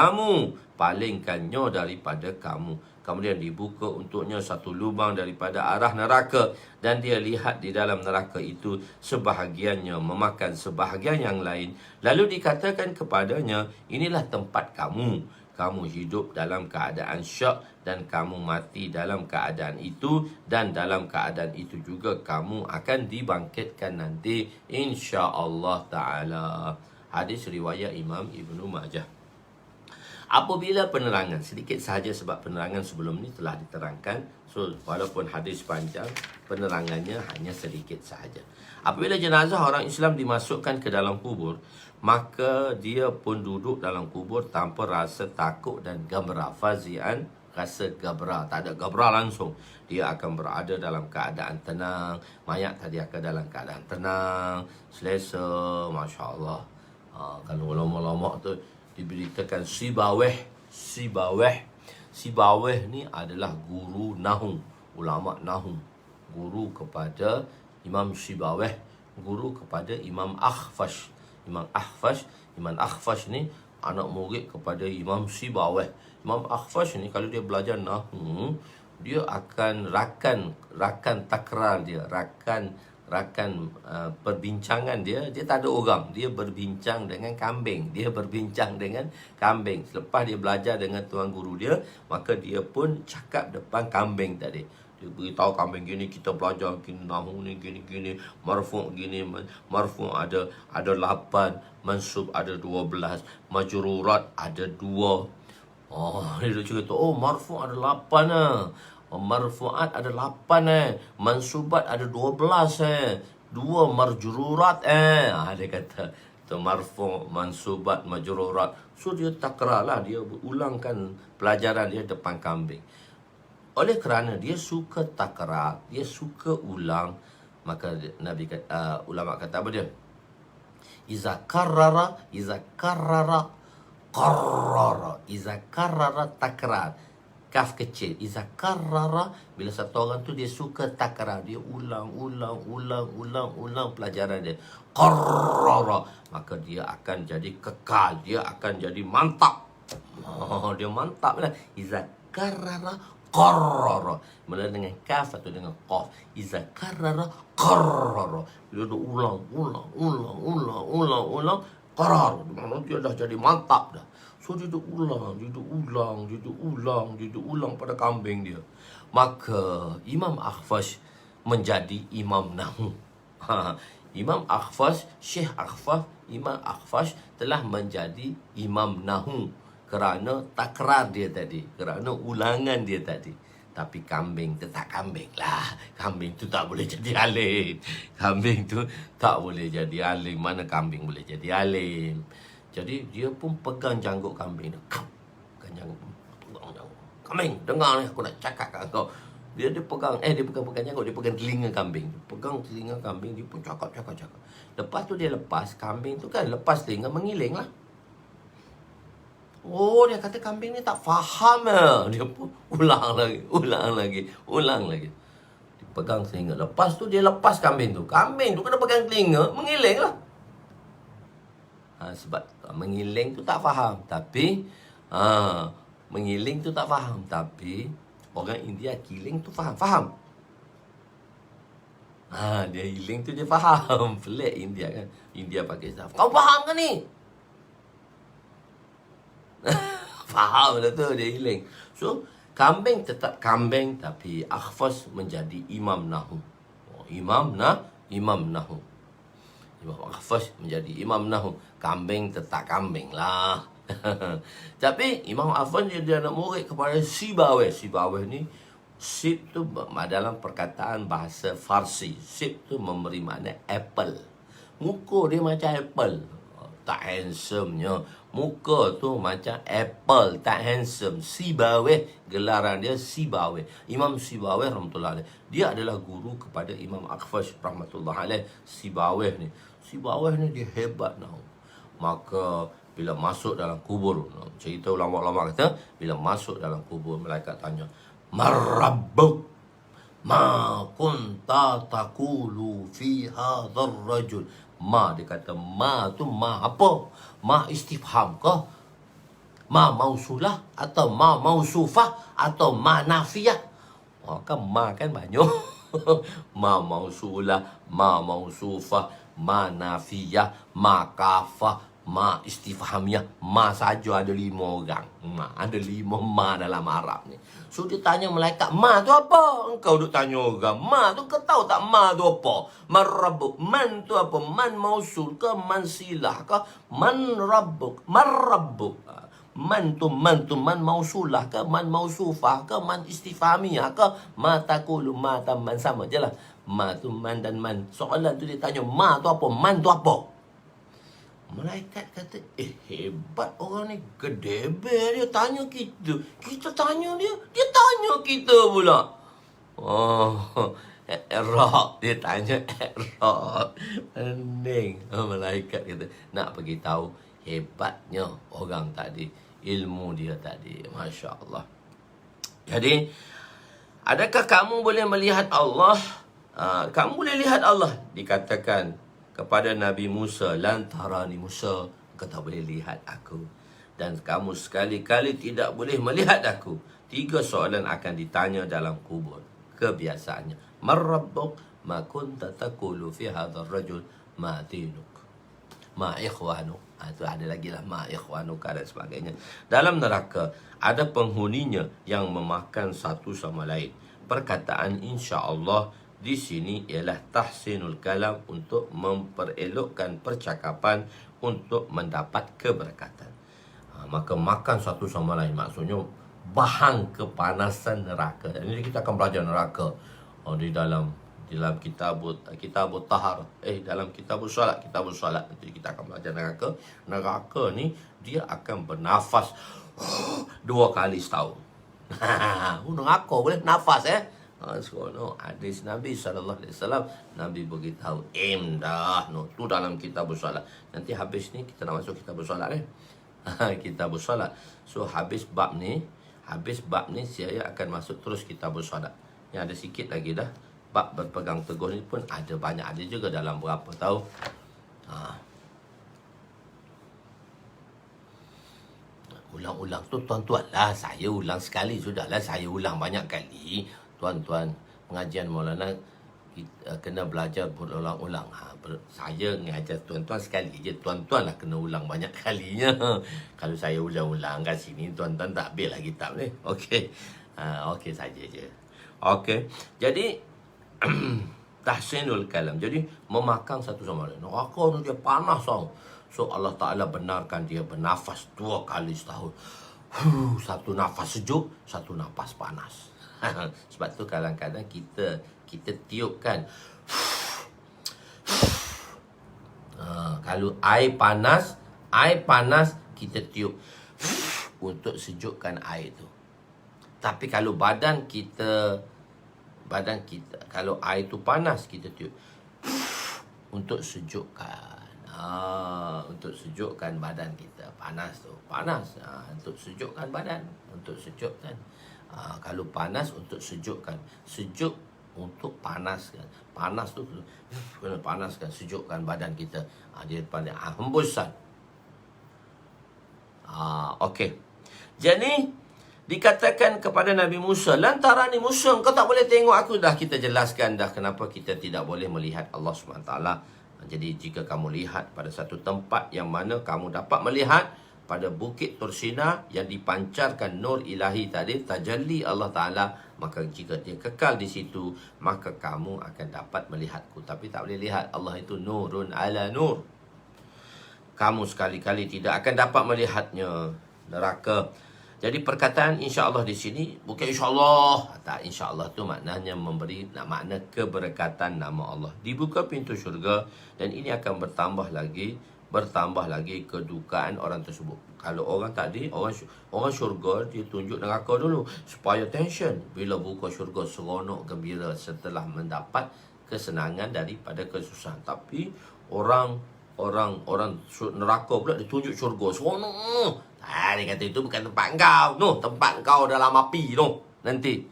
daripada kamu. Kemudian dibuka untuknya satu lubang daripada arah neraka, dan dia lihat di dalam neraka itu sebahagiannya memakan sebahagian yang lain. Lalu dikatakan kepadanya, inilah tempat kamu. Kamu hidup dalam keadaan syak dan kamu mati dalam keadaan itu, dan dalam keadaan itu juga kamu akan dibangkitkan nanti insya-Allah taala. Hadis riwayat Imam Ibnu Majah. Apabila penerangan, sedikit sahaja sebab penerangan sebelum ni telah diterangkan. So, walaupun hadis panjang, penerangannya hanya sedikit sahaja. Apabila jenazah orang Islam dimasukkan ke dalam kubur, maka dia pun duduk dalam kubur tanpa rasa takut dan gabra. Fazi'an, rasa gabra. Tak ada gabra langsung. Dia akan berada dalam keadaan tenang. Mayat tadi akan dalam keadaan tenang, selesa, Masya Allah. Kalau ulama-ulama tu diberitakan Sibawih ni adalah guru Nahu, ulama Nahu, guru kepada Imam Sibawih, guru kepada Imam Akhfash. Imam Akhfash ni anak murid kepada Imam Sibawih. Imam Akhfash ni kalau dia belajar Nahu, dia akan rakan takrar dia, rakan perbincangan dia tak ada orang. Dia berbincang dengan kambing. Selepas dia belajar dengan tuan guru dia, maka dia pun cakap depan kambing tadi. Dia beritahu kambing, gini kita belajar gini, nahu ni gini, marfu' gini, marfu' ada 8, mansub ada 12, majrurat ada 2. Dia cerita, marfu' ada 8 lah. Marfu'at ada 8 mansubat ada 12 2 marjururat dia kata tu marfu', mansubat, majrurat. So dia takrar lah, dia ulangkan pelajaran dia depan kambing. Oleh kerana dia suka takrar, dia suka ulang, maka Nabi kata, ulama kata apa dia? Iza karrara takrar. Kaf kecil, iza karrara, bila satu orang tu dia suka takrar, dia ulang pelajaran dia, karrara, maka dia akan jadi kekal, dia akan jadi mantap. Dia mantap lah. Iza karrara karrara, mula dengan kaf atau dengan qaf. Iza karrara karrara, dia ulang qarar, dia dah jadi mantap dah. So dia duduk ulang pada kambing dia. Maka Imam Akhfash menjadi Imam Nahu. Imam Akhfash, Syekh Akhfash, Imam Akhfash telah menjadi Imam Nahu kerana takrar dia tadi, kerana ulangan dia tadi. Tapi kambing tetap kambing lah. Kambing tu tak boleh jadi alim. Mana kambing boleh jadi alim? Jadi dia pun pegang janggut kambing. Pegang janggut. Kambing, dengar ni, aku nak cakap kat kau. Dia pegang janggut, dia pegang telinga kambing. Pegang telinga kambing, dia pun cakap. Lepas tu dia lepas kambing tu kan, lepas telinga mengiling lah. Oh, dia kata kambing ni tak faham ya. Dia pun ulang lagi. Dipegang telinga. Lepas tu dia lepas kambing tu. Kambing tu kena pegang telinga, mengiling lah. Sebab mengiling tu tak faham. Tapi mengiling tu tak faham. Tapi orang India kiling tu faham. Faham? Dia healing tu dia faham. Pelik India kan. India Pakistan. Kau faham ke ni? Faham dah tu dia healing. So, kambing tetap kambing tapi Akhfas menjadi imam Nahu. Imam Nahu. Imam Akhfas menjadi imam Nahu. Kambing tetap kambing lah. Tapi Imam Akhfas dia nak murid kepada Sibawayh. Sibawayh ni Sib tu dalam perkataan bahasa Farsi. Sib tu memberi makna apple. Muka dia macam apple. Tak handsome-nya. Muka tu macam apple. Tak handsome. Sibawayh. Gelaran dia Sibawayh. Imam Sibawayh rahmatullah alaih. Dia adalah guru kepada Imam Akhfas rahmatullah alaih. Sibawayh ni. Sibawayh ni dia hebat tau. Maka bila masuk dalam kubur. Cerita ulama-ulama kata. Bila masuk dalam kubur. Malaikat tanya. Marabbuk ma kunta taqulu fi hadzal rajul. Ma dia kata ma tu ma apa? Ma istifham ke? Ma mausulah atau ma mausufah atau ma nafiyah? Kan ma kan banyak. Ma mausulah, ma mausufah, ma nafiyah, ma kafah, ma istifhamiyah. Ma saja ada 5 orang. Ada 5 ma dalam Arab ni. So dia tanya malaikat, ma tu apa? Engkau duk tanya orang, ma tu kau tahu tak ma tu apa? Man rabbuk, man tu apa? Man mausul ke, man silah ke? Man rabbuk, man rabbuk. Man mausulah ke, man mausufah ke, man istifhamiyah ke? Ma taqulu, ma man sama je lah. Ma tu man dan man. Soalan tu dia tanya, ma tu apa? Man tu apa? Malaikat kata, hebat orang ni. Gedebel dia tanya kita. Kita tanya dia, dia tanya kita pula. Error. Dia tanya error. Pening. Malaikat kata, nak bagi tahu hebatnya orang tadi. Ilmu dia tadi. Masya Allah. Jadi, adakah kamu boleh melihat Allah? Kamu boleh lihat Allah. Dikatakan kepada Nabi Musa, lantarani Musa, kau tak boleh lihat aku. Dan kamu sekali-kali tidak boleh melihat aku. 3 soalan akan ditanya dalam kubur. Kebiasaannya. Marrabbuk, ma kunta taqulu fi hadzal rajul, ma dinuk, ma ikhwanuk. Itu ada lagi lah, ma ikhwanuka dan sebagainya. Dalam neraka ada penghuninya yang memakan satu sama lain. Perkataan insya-Allah di sini ialah tahsinul kalam, untuk memperelokkan percakapan untuk mendapat keberkatan. Maka makan satu sama lain maksudnya bahan kepanasan neraka. Ini kita akan belajar neraka di dalam kitab tahar, dalam kitab solat. Nanti kita akan belajar neraka. Neraka ni dia akan bernafas 2 kali setahun. Neraka boleh nafas hadis Nabi SAW, Nabi beritahu tu dalam kitab solat. Nanti habis ni kita nak masuk kitab solat kitab solat. So habis bab ni saya akan masuk terus kitab solat. Yang ada sikit lagi dah. Bab berpegang teguh ni pun ada banyak, ada juga dalam berapa tahu. Ulang-ulang tu tuan-tuan lah. Saya ulang sekali sudahlah. Saya ulang banyak kali. Tuan-tuan, pengajian Maulana kena belajar berulang-ulang. Saya mengajar tuan-tuan sekali je. Tuan-tuan lah kena ulang banyak kalinya. Kalau saya ulang-ulang kat sini, tuan-tuan tak habis lah kitab ni. Okey. Okey saja je. Okey. Jadi, tahsinul kalam. Jadi, memakan satu sama lain. Neraka ni dia panas tau. So, Allah Ta'ala benarkan dia bernafas 2 kali setahun. Satu nafas sejuk, satu nafas panas. Sebab tu kadang-kadang kita tiupkan. Kalau air panas kita tiup untuk sejukkan air tu. Tapi kalau badan kita kalau air tu panas kita tiup untuk sejukkan. Untuk sejukkan badan kita. Panas tu, panas. Untuk sejukkan badan, untuk sejukkan. Kalau panas untuk sejukkan, sejuk untuk panaskan. Panas tu kena panaskan, sejukkan badan kita. Dia pandai hembusan. Okey. Jadi dikatakan kepada Nabi Musa, lantaran ni Musa, kau tak boleh tengok aku. Dah kita jelaskan dah kenapa kita tidak boleh melihat Allah SWT. Jadi jika kamu lihat pada satu tempat yang mana kamu dapat melihat pada Bukit Tursina yang dipancarkan nur ilahi tadi, tajalli Allah Ta'ala, maka jika dia kekal di situ, maka kamu akan dapat melihatku. Tapi tak boleh lihat, Allah itu nurun ala nur. Kamu sekali-kali tidak akan dapat melihatnya. Neraka. Jadi perkataan insya-Allah di sini bukan insya-Allah. Tak, insya-Allah tu maknanya memberi makna keberkatan nama Allah. Dibuka pintu syurga dan ini akan bertambah lagi kedukaan orang tersebut. Kalau orang tadi, orang syurga dia tunjuk neraka dulu supaya tension. Bila buka syurga seronok gembira setelah mendapat kesenangan daripada kesusahan. Tapi orang neraka pula ditunjuk syurga seronok. Dia kata itu bukan tempat kau. Tempat kau dalam api nanti.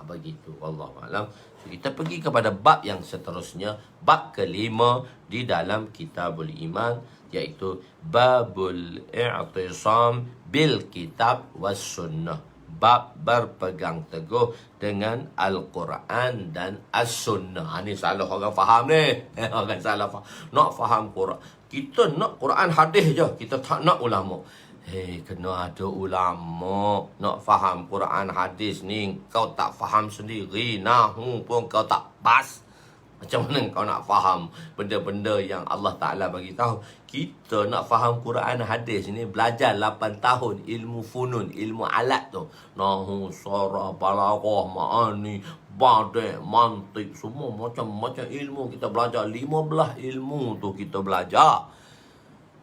Begitu. Wallahualam. So, kita pergi kepada bab yang seterusnya, bab kelima di dalam Kitabul Iman, iaitu Babul I'tisam bil Kitab was Sunnah. Bab berpegang teguh dengan Al-Quran dan As-Sunnah. Ini salah orang faham ni. Orang salah faham. Nak faham Quran. Kita nak Quran hadis je. Kita tak nak ulama. Kena ada ulama. Nak faham Quran hadis ni, kau tak faham sendiri. Nahu pun kau tak pas. Macam mana kau nak faham benda-benda yang Allah Ta'ala bagi tahu? Kita nak faham Quran hadis ni, belajar 8 tahun ilmu funun, ilmu alat tu. Nahu, sarah, balaghah, ma'ani, badai, mantik, semua macam-macam ilmu kita belajar. 15 ilmu tu kita belajar.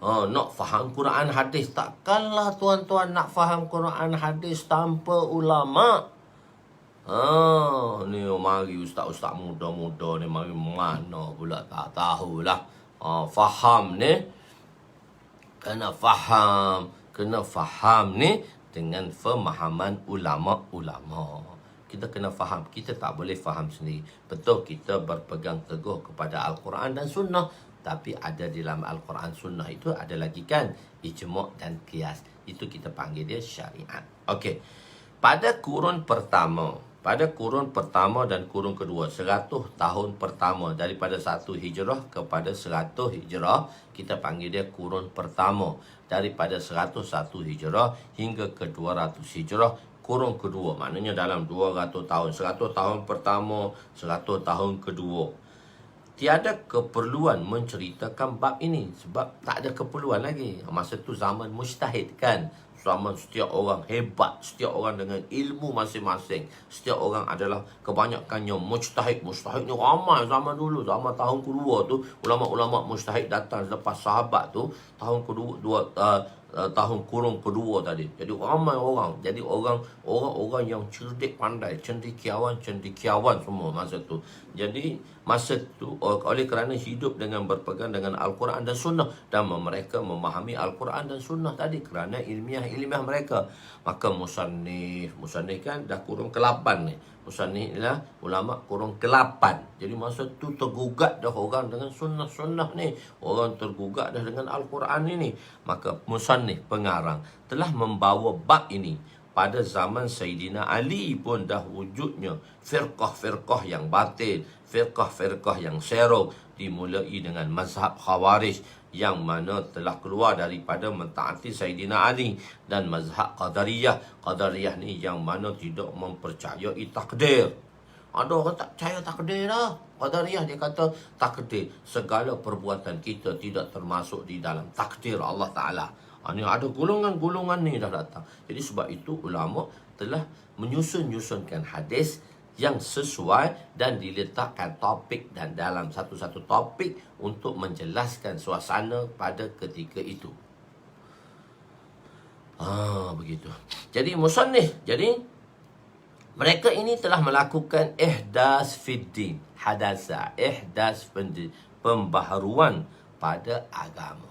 Nak faham Quran hadis. Takkanlah tuan-tuan nak faham Quran hadis tanpa ulama'. Ni mari ustaz-ustaz muda-muda ni mari mana pula tak tahulah. Faham ni, kena faham ni dengan pemahaman ulama-ulama. Kita kena faham, kita tak boleh faham sendiri. Betul kita berpegang teguh kepada Al-Quran dan Sunnah, tapi ada di dalam Al-Quran Sunnah itu ada lagi kan ijma' dan qiyas. Itu kita panggil dia syariat. Okey. Pada kurun pertama dan kurun kedua, 100 tahun pertama daripada 1 Hijrah kepada 100 Hijrah, kita panggil dia kurun pertama. Daripada 101 Hijrah hingga ke 200 Hijrah, kurun kedua. Maknanya dalam 200 tahun. 100 tahun pertama, 100 tahun kedua. Tiada keperluan menceritakan bab ini sebab tak ada keperluan lagi. Masa tu zaman mujtahid kan. Zaman setiap orang hebat, setiap orang dengan ilmu masing-masing. Setiap orang adalah kebanyakannya mujtahid. Mujtahid ni ramai zaman dulu. Zaman tahun kedua tu, ulama-ulama mujtahid datang selepas sahabat tu. Tahun kedua, tahun kurun kedua tadi. Jadi ramai orang. Jadi orang-orang yang cerdik pandai, cendekiawan semua masa tu. Jadi masa tu oleh kerana hidup dengan berpegang dengan Al-Quran dan Sunnah, dan mereka memahami Al-Quran dan Sunnah tadi kerana ilmiah mereka, maka musannif kan dah kurun ke-8 ni. Musannif ialah ulama kurun ke-8. Jadi masa tu tergugat dah orang dengan sunnah-sunnah ni. Orang tergugat dah dengan Al-Quran ini. Maka musannif pengarang telah membawa bab ini. Pada zaman Sayyidina Ali pun dah wujudnya firqah-firqah yang batil, firqah-firqah yang serong, dimulai dengan mazhab Khawarij yang mana telah keluar daripada mentaati Sayyidina Ali, dan mazhab Qadariyah. Qadariyah ni yang mana tidak mempercayai takdir. Ada orang tak percaya takdir dah. Qadariyah dia kata takdir, segala perbuatan kita tidak termasuk di dalam takdir Allah Ta'ala. Ni ada golongan-golongan ni dah datang. Jadi sebab itu ulama telah menyusun-nyusunkan hadis yang sesuai dan diletakkan topik dan dalam satu-satu topik untuk menjelaskan suasana pada ketika itu. Begitu. Jadi musannif, mereka ini telah melakukan ihdas fiddin, hadasa, ihdas pembaharuan pada agama.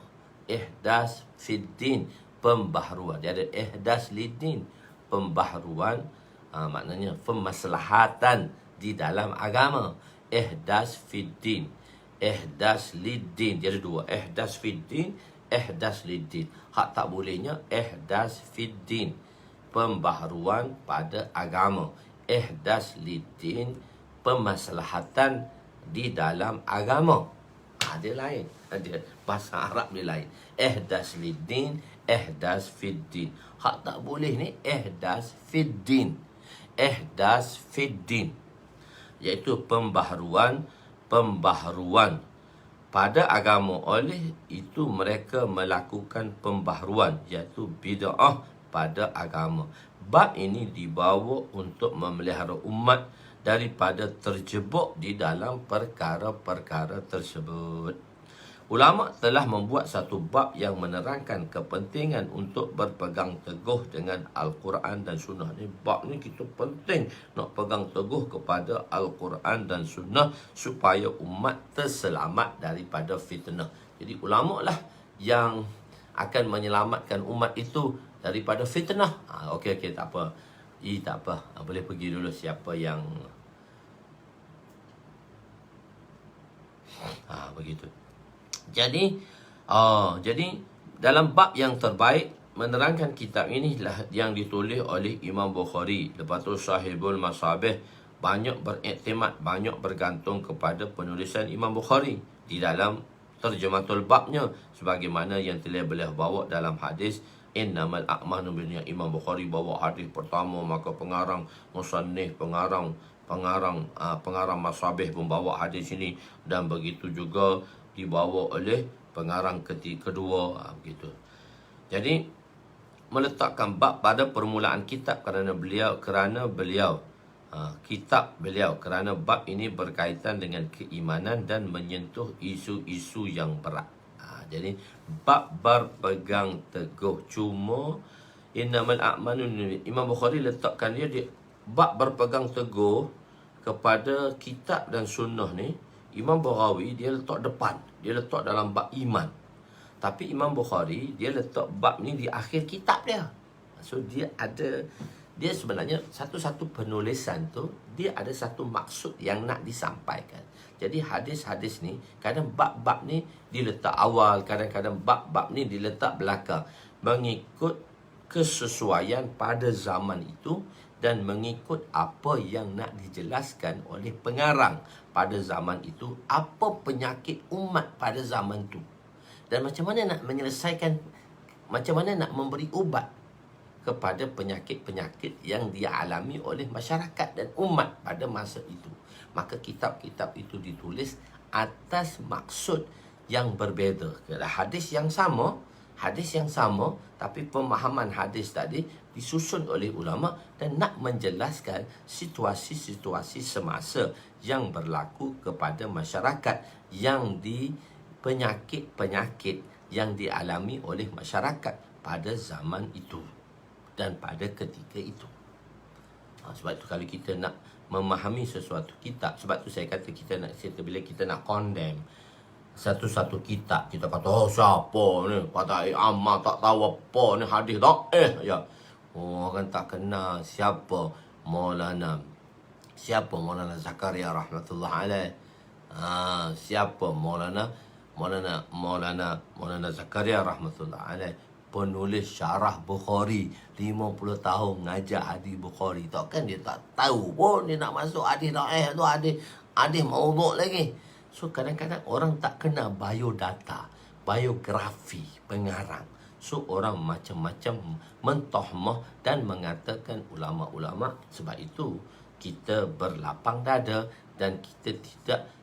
Ihdas fiddin, pembaharuan. Dia ada ihdas lidin, pembaharuan, maknanya pemaslahatan di dalam agama. Ihdas fiddin, ihdas lidin. Dia ada dua, ihdas fiddin, ihdas lidin. Hak tak bolehnya ihdas fiddin, pembaharuan pada agama. Ihdas lidin, pemaslahatan di dalam agama. Dia lain. Dia bahasa Arab dia lain. Ihdas lidin, ihdas fiddin. Hak tak boleh ni ihdas fiddin. Ihdas fiddin, iaitu pembaharuan pada agama. Oleh itu mereka melakukan pembaharuan, iaitu bid'ah pada agama. Bab ini dibawa untuk memelihara umat daripada terjebak di dalam perkara-perkara tersebut. Ulama telah membuat satu bab yang menerangkan kepentingan untuk berpegang teguh dengan Al-Quran dan Sunnah. Ni bab ni kita penting nak pegang teguh kepada Al-Quran dan Sunnah supaya umat terselamat daripada fitnah. Jadi ulama lah yang akan menyelamatkan umat itu daripada fitnah. Okey, tak apa. Tak apa. Boleh pergi dulu siapa yang begitu. Jadi dalam bab yang terbaik menerangkan kitab inilah yang ditulis oleh Imam Bukhari. Lepas tu Sahibul Masabih banyak beriktimat, banyak bergantung kepada penulisan Imam Bukhari di dalam terjematul babnya, sebagaimana yang telah beliau bawa dalam hadis innamal a'malu binniyat. Imam Bukhari bawa hadis pertama, maka pengarang musannif, pengarang Masabih pun bawa hadis ini, dan begitu juga dibawa oleh pengarang kedua, begitu. Jadi meletakkan bab pada permulaan kitab kerana bab ini berkaitan dengan keimanan dan menyentuh isu-isu yang berat. Jadi bab berpegang teguh, cuma innamal a'malu, Imam Bukhari letakkan dia di bab berpegang teguh kepada kitab dan sunnah ni. Imam Bukhari dia letak depan, dia letak dalam bab iman. Tapi Imam Bukhari dia letak bab ni di akhir kitab dia. So dia sebenarnya satu-satu penulisan tu dia ada satu maksud yang nak disampaikan. Jadi hadis-hadis ni kadang bab-bab ni diletak awal, kadang-kadang bab-bab ni diletak belakang, mengikut kesesuaian pada zaman itu dan mengikut apa yang nak dijelaskan oleh pengarang pada zaman itu, apa penyakit umat pada zaman itu, dan macam mana nak menyelesaikan, macam mana nak memberi ubat kepada penyakit-penyakit yang dialami oleh masyarakat dan umat pada masa itu. Maka kitab-kitab itu ditulis atas maksud yang berbeza. Hadis yang sama, tapi pemahaman hadis tadi disusun oleh ulama dan nak menjelaskan situasi-situasi semasa yang berlaku kepada masyarakat, yang penyakit-penyakit yang dialami oleh masyarakat pada zaman itu dan pada ketika itu. Sebab itu kalau kita nak memahami sesuatu kitab, sebab tu saya kata bila kita nak condemn satu-satu kitab, kita kata siapa ni kata amal tak tahu apa ni, hadis dhaif ya. Orang tak kenal siapa Maulana Zakaria rahmatullah alaih. Siapa Maulana Zakaria rahmatullah alaih, penulis syarah Bukhari, 50 tahun ngajar hadis Bukhari. Takkan dia tak tahu pun dia nak masuk hadis dhaif tu, hadis maudhu' lagi. So kadang-kadang orang tak kenal biodata, biografi pengarang. So orang macam-macam mentohmah dan mengatakan ulama-ulama. Sebab itu kita berlapang dada dan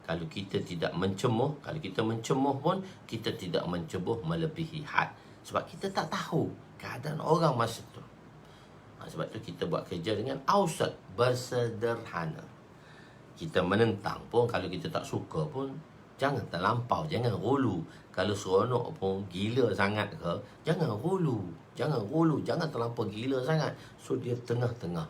kalau kita tidak mencemuh, kalau kita mencemuh pun kita tidak mencemuh melebihi had. Sebab kita tak tahu keadaan orang masa tu. Sebab tu kita buat kerja dengan ausat, bersederhana. Kita menentang pun, kalau kita tak suka pun jangan terlampau, jangan hulu. Kalau seronok pun gila sangat ke, jangan hulu, jangan terlampau gila sangat. So dia tengah-tengah.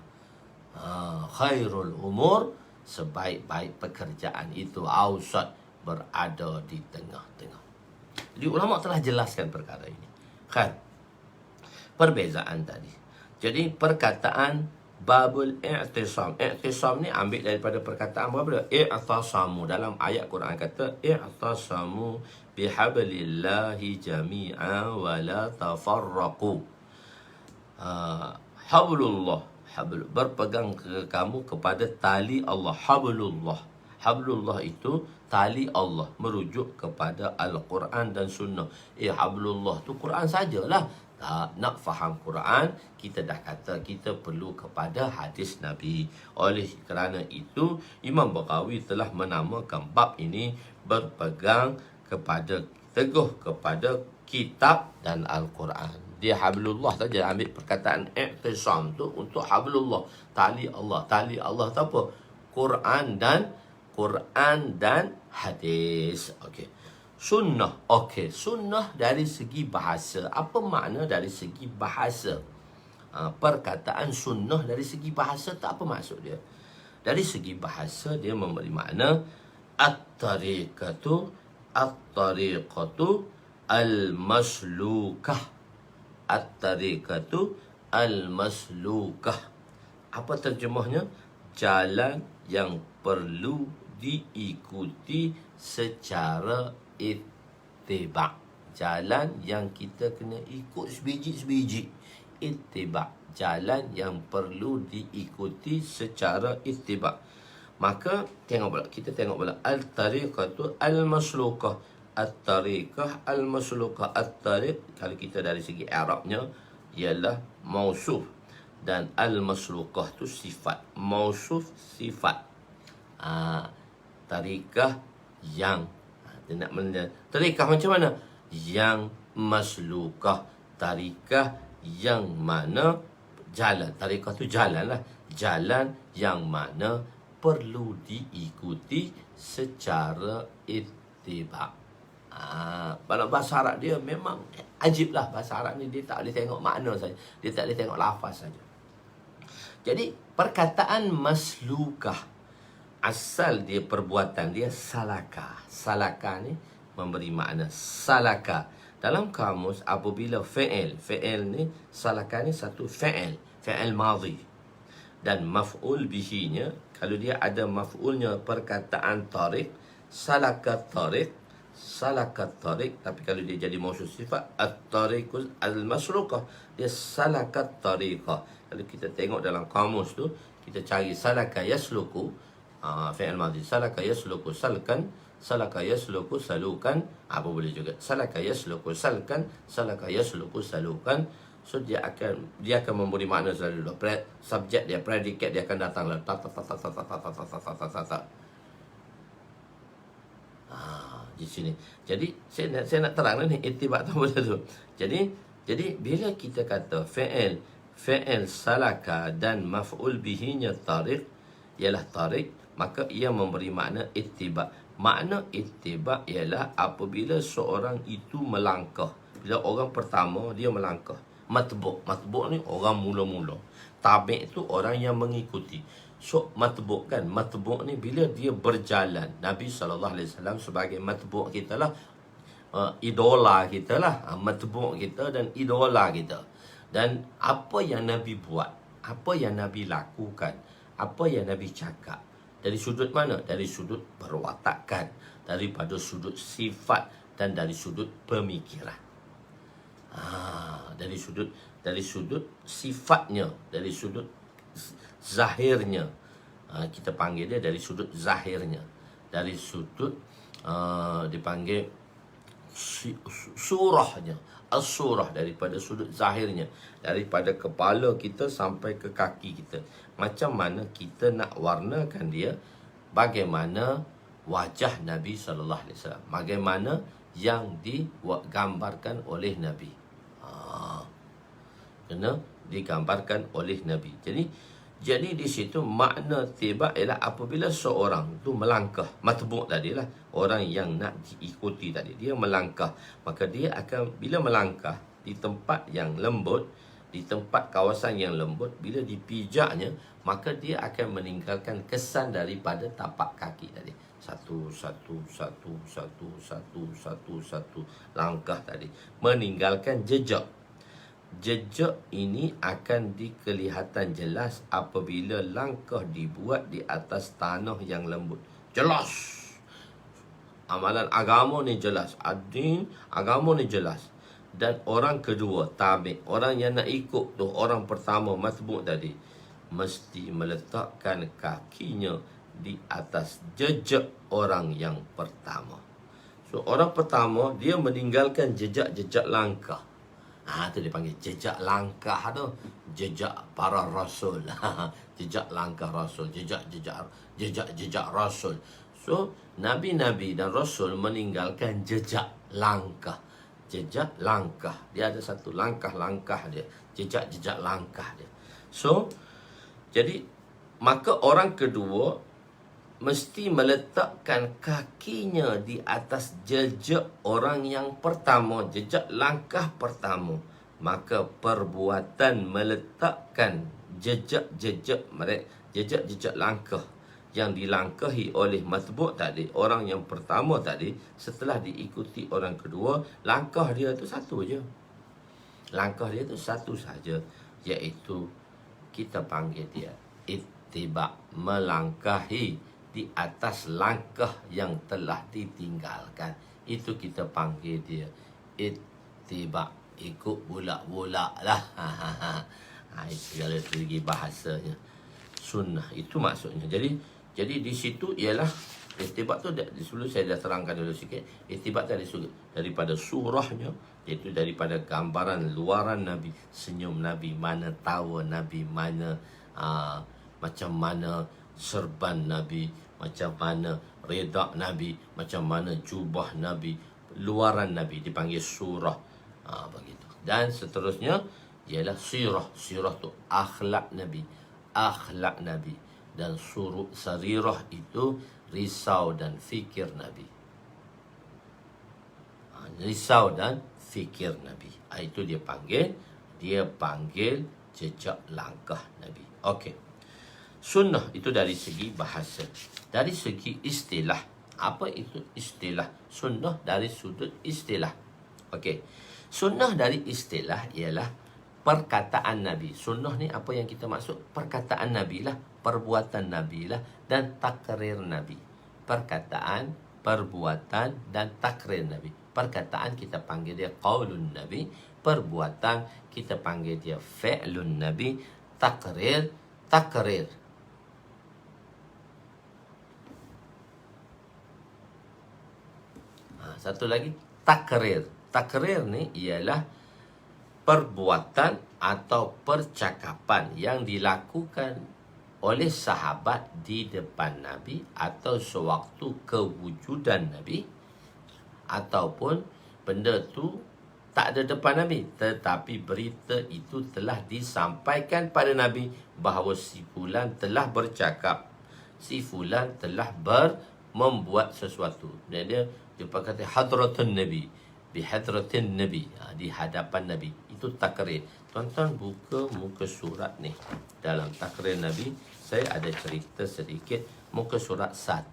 Khairul umur, sebaik-baik pekerjaan itu ausat, berada di tengah-tengah. Jadi ulama telah jelaskan perkara ini. Kan? Perbezaan tadi. Jadi perkataan babul i'tisam. I'tisam ni ambil daripada perkataan apa? I'tasamu. Dalam ayat Quran kata i'tasamu bihablillahi jami'an wa la tafarraqu. Hablullah. Berpegang kamu kepada tali Allah. Hablullah. Hablullah itu tali Allah, merujuk kepada Al-Quran dan Sunnah. Hablullah tu Quran sajalah. Tak nak faham Quran, kita dah kata kita perlu kepada hadis Nabi. Oleh kerana itu, Imam Baghawi telah menamakan bab ini berpegang kepada, teguh kepada kitab dan Al-Quran. Dia hablullah saja, ambil perkataan i'tisam tu untuk hablullah, tali Allah. Tali Allah tu apa? Quran dan hadis. Okey. Sunnah. Okey, sunnah dari segi bahasa. Apa makna dari segi bahasa? Perkataan sunnah dari segi bahasa tak apa maksud dia? Dari segi bahasa dia memberi makna at-tariqatu al-maslukah. At-tariqatu al-maslukah. Apa terjemahnya? Jalan yang perlu diikuti secara ittiba'. Jalan yang kita kena ikut sebiji-sebiji. Ittiba'. Jalan yang perlu diikuti secara ittiba'. Maka kita tengok pula al-tariqatu al-maslukah. At-tariqah al-maslukah. At-tariq, kalau kita dari segi Arabnya, ialah mausuf. Dan al-maslukah tu sifat. Mausuf sifat. Tariqah yang tariqah macam mana? Yang maslukah. Tariqah yang mana jalan. Tariqah tu jalan lah. Jalan yang mana perlu diikuti secara ittiba'. Dalam bahasa Arab dia memang ajib lah. Bahasa Arab ni dia tak boleh tengok makna saja. Dia tak boleh tengok lafaz saja. Jadi perkataan maslukah, asal dia perbuatan dia salaka. Salaka ni memberi makna salaka. Dalam kamus apabila fi'il ni salaka ni satu fi'il madhi. Dan maf'ul bihinya, kalau dia ada maf'ulnya perkataan tariq, salaka tariq. Tapi kalau dia jadi mausul sifat at-tariqul al-masrukah, dia salaka tariqah. Kalau kita tengok dalam kamus tu, kita cari salaka yasluku, fi'il madhi, salaka yasluku salkan, salaka yasluku salukan, apa boleh juga. Salaka yasluku salkan, salaka yasluku salukan. So dia akan memberi makna selalu. Subjek dia, predikat dia akan datang lah. Di sini. Jadi saya nak terang ni ittiba' tu benda tu. Jadi bila kita kata fi'il salaka dan maf'ul bihinya tariq, ialah tariq, maka ia memberi makna ittiba'. Makna ittiba' ialah apabila seorang itu melangkah. Bila orang pertama dia melangkah. Matbu' ni orang mula-mula. Tabi' tu orang yang mengikuti. So matbu' kan, matbu' ni bila dia berjalan, Nabi SAW sebagai matbu' kita lah, idola kita lah, matbu' kita dan idola kita. Dan apa yang Nabi buat, apa yang Nabi lakukan, apa yang Nabi cakap, dari sudut mana? Dari sudut perwatakan, daripada sudut sifat dan dari sudut pemikiran. Dari sudut sifatnya, dari sudut zahirnya, kita panggil dia dari sudut zahirnya, dari sudut dipanggil surahnya, as-surah, daripada sudut zahirnya, daripada kepala kita sampai ke kaki kita. Macam mana kita nak warnakan dia, bagaimana wajah Nabi SAW, bagaimana yang digambarkan oleh Nabi, kena digambarkan oleh Nabi. Jadi di situ makna tiba' ialah apabila seorang tu melangkah, matbu' tadilah, orang yang nak diikuti tadi, dia melangkah, maka dia akan, bila melangkah di tempat yang lembut, di tempat kawasan yang lembut, bila dipijaknya, maka dia akan meninggalkan kesan daripada tapak kaki tadi. satu langkah tadi. Meninggalkan jejak. Jejak ini akan dikelihatan jelas apabila langkah dibuat di atas tanah yang lembut. Jelas. Amalan agama ni jelas. Adin, agama ni jelas. Dan orang kedua, tabi', orang yang nak ikut tu, orang pertama, matbu' tadi, mesti meletakkan kakinya di atas jejak orang yang pertama. So, orang pertama, dia meninggalkan jejak-jejak langkah. Tu dipanggil jejak langkah tu. Jejak para rasul. Jejak langkah rasul. Jejak rasul. So, nabi-nabi dan rasul meninggalkan jejak langkah. Jejak langkah. Dia ada satu langkah-langkah dia. Jejak-jejak langkah dia. So, jadi, maka orang kedua mesti meletakkan kakinya di atas jejak orang yang pertama, jejak langkah pertama. Maka perbuatan meletakkan jejak-jejak mereka, jejak-jejak langkah yang dilangkahi oleh matbu' tadi, orang yang pertama tadi, setelah diikuti orang kedua, langkah dia tu satu je. Langkah dia tu satu saja, iaitu kita panggil dia ittiba', melangkahi di atas langkah yang telah ditinggalkan. Itu kita panggil dia ittiba', ikut bulak-bulak lah. Itu kalau segi bahasanya. Sunnah itu maksudnya. Jadi di situ ialah ittiba' tu, dulu saya dah terangkan dulu sikit. Ittiba' tadi daripada surahnya, iaitu daripada gambaran luaran Nabi, senyum Nabi, mana tawa Nabi, mana macam mana serban Nabi, macam mana reda Nabi, macam mana jubah Nabi, luaran Nabi dipanggil surah. Begitu. Dan seterusnya ialah sirah. Sirah tu akhlak Nabi. Akhlak Nabi. Dan sarirah itu risau dan fikir Nabi. Risau dan fikir Nabi. Itu dia panggil jejak langkah Nabi. Okey. Sunnah itu dari segi bahasa. Dari segi istilah. Apa itu istilah? Sunnah dari sudut istilah. Okey. Sunnah dari istilah ialah perkataan Nabi. Sunnah ni apa yang kita maksud? Perkataan Nabi lah, perbuatan Nabi lah, dan takrir Nabi. Perkataan, perbuatan, dan takrir Nabi. Perkataan kita panggil dia qaulun Nabi. Perbuatan kita panggil dia fi'lun Nabi. Takrir. Satu lagi, takrir. Takrir ni ialah perbuatan atau percakapan yang dilakukan oleh sahabat di depan Nabi atau sewaktu kewujudan Nabi, ataupun benda tu tak ada depan Nabi, tetapi berita itu telah disampaikan pada Nabi bahawa si fulan telah bercakap, si fulan telah membuat sesuatu. Dan dia kata hadratun Nabi, bihadratin Nabi, di hadapan Nabi. Itu takrir. Tuan-tuan buka muka surat ni. Dalam takrir Nabi, saya ada cerita sedikit. Muka surat 1.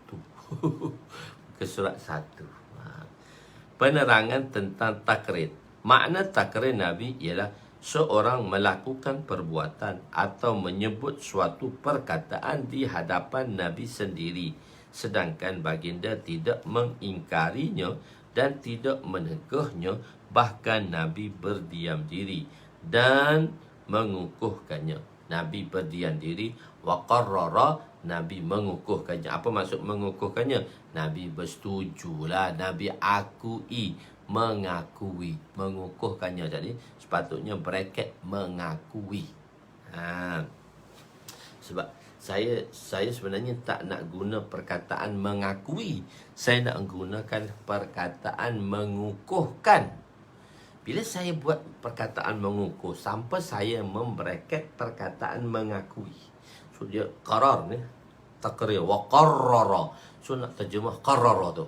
Muka surat 1. Penerangan tentang takrir. Makna takrir Nabi ialah seorang melakukan perbuatan atau menyebut suatu perkataan di hadapan Nabi sendiri, sedangkan baginda tidak mengingkarinya dan tidak menegahnya. Bahkan Nabi berdiam diri dan mengukuhkannya. Nabi berdiam diri. Wa qarrara, Nabi mengukuhkannya. Apa maksud mengukuhkannya? Nabi bersetujulah. Nabi akui, mengakui. Mengukuhkannya. Jadi sepatutnya bracket mengakui. Sebab saya sebenarnya tak nak guna perkataan mengakui. Saya nak gunakan perkataan mengukuhkan. Bila saya buat perkataan mengukuh, sampai saya membracket perkataan mengakui. So dia qarar ni, takrir, wa qarrara. So nak terjemah qarrara tu.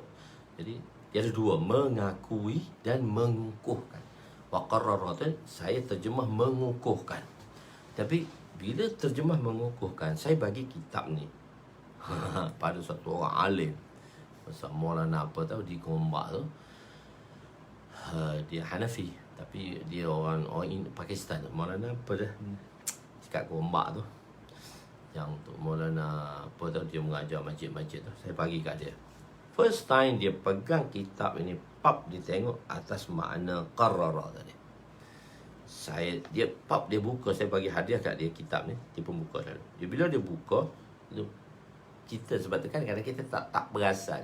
Jadi dia ada dua, mengakui dan mengukuhkan. Wa qarrara tu saya terjemah mengukuhkan. Tapi bila terjemah mengukuhkan, saya bagi kitab ni pada satu orang alim. Pasal Maulana apa tahu di Gombak tu, dia Hanafi, tapi dia orang Pakistan. Maulana apa dah dekat Gombak tu, yang tu Maulana apa tahu, dia mengajar masjid-masjid tu. Saya bagi kat dia. First time dia pegang kitab ini, pap dia tengok atas makna qarrara tadi. Dia buka, saya bagi hadiah kat dia kitab ni, dia pun buka selalu. Bila dia buka tu, kita sebab tu kan kadang kita tak perasan.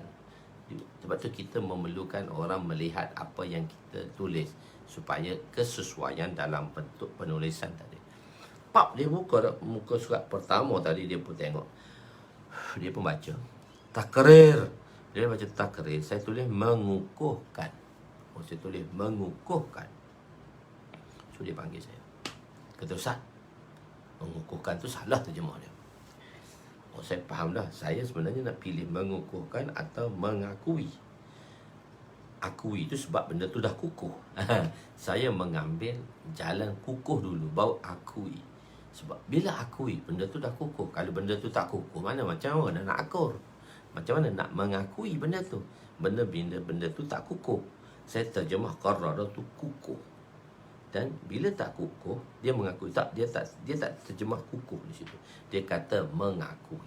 Sebab tu kita memerlukan orang melihat apa yang kita tulis supaya kesesuaian dalam bentuk penulisan tadi. Dia buka muka surat pertama tadi, dia pun tengok. Dia pun baca takrir. Dia baca takrir. Saya tulis mengukuhkan. Saya tulis mengukuhkan. So dia panggil saya. Kata, Ustaz, mengukuhkan tu salah terjemah dia. Saya faham dah. Saya sebenarnya nak pilih mengukuhkan atau mengakui. Akui itu sebab benda tu dah kukuh. Saya mengambil jalan kukuh dulu, baru akui. Sebab bila akui, benda tu dah kukuh. Kalau benda tu tak kukuh, macam mana nak akur? Macam mana nak mengakui benda tu? Benda tu tak kukuh. Saya terjemah qarrara tu kukuh. Dan bila tak kukuh, dia mengakui. Dia tak terjemah kukuh di situ. Dia kata mengakui.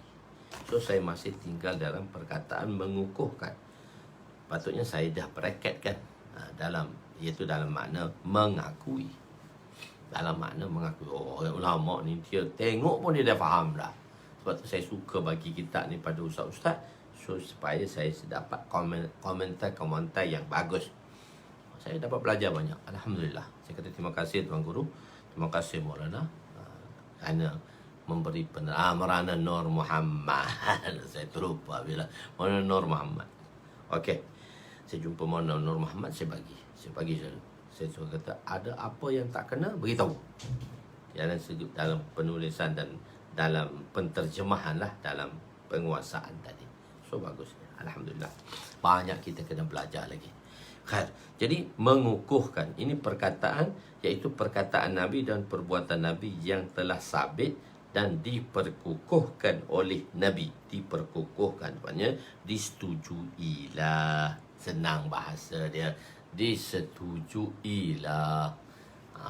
So saya masih tinggal dalam perkataan mengukuhkan. Patutnya saya dah berekatkan iaitu dalam makna mengakui. Dalam makna mengakui. Ulama ni dia tengok pun dia dah faham dah. Sebab tu saya suka bagi kitab ni pada ustaz-ustaz, so supaya saya dapat komentar yang bagus. Saya dapat belajar banyak. Alhamdulillah. Saya kata terima kasih Tuan Guru. Terima kasih Maulana kerana memberi Maulana Nur Muhammad. Saya terlupa bila Maulana Nur Muhammad. Okey. Saya jumpa Maulana Nur Muhammad, saya bagi selalu. Saya suka kata ada apa yang tak kena, beritahu. Dalam penulisan dan dalam penterjemahan lah, dalam penguasaan tadi. So bagus. Alhamdulillah. Banyak kita kena belajar lagi. Jadi mengukuhkan, ini perkataan, iaitu perkataan Nabi dan perbuatan Nabi yang telah sabit dan diperkukuhkan oleh Nabi. Diperkukuhkan, maknanya disetujuilah. Senang bahasa dia, disetujuilah.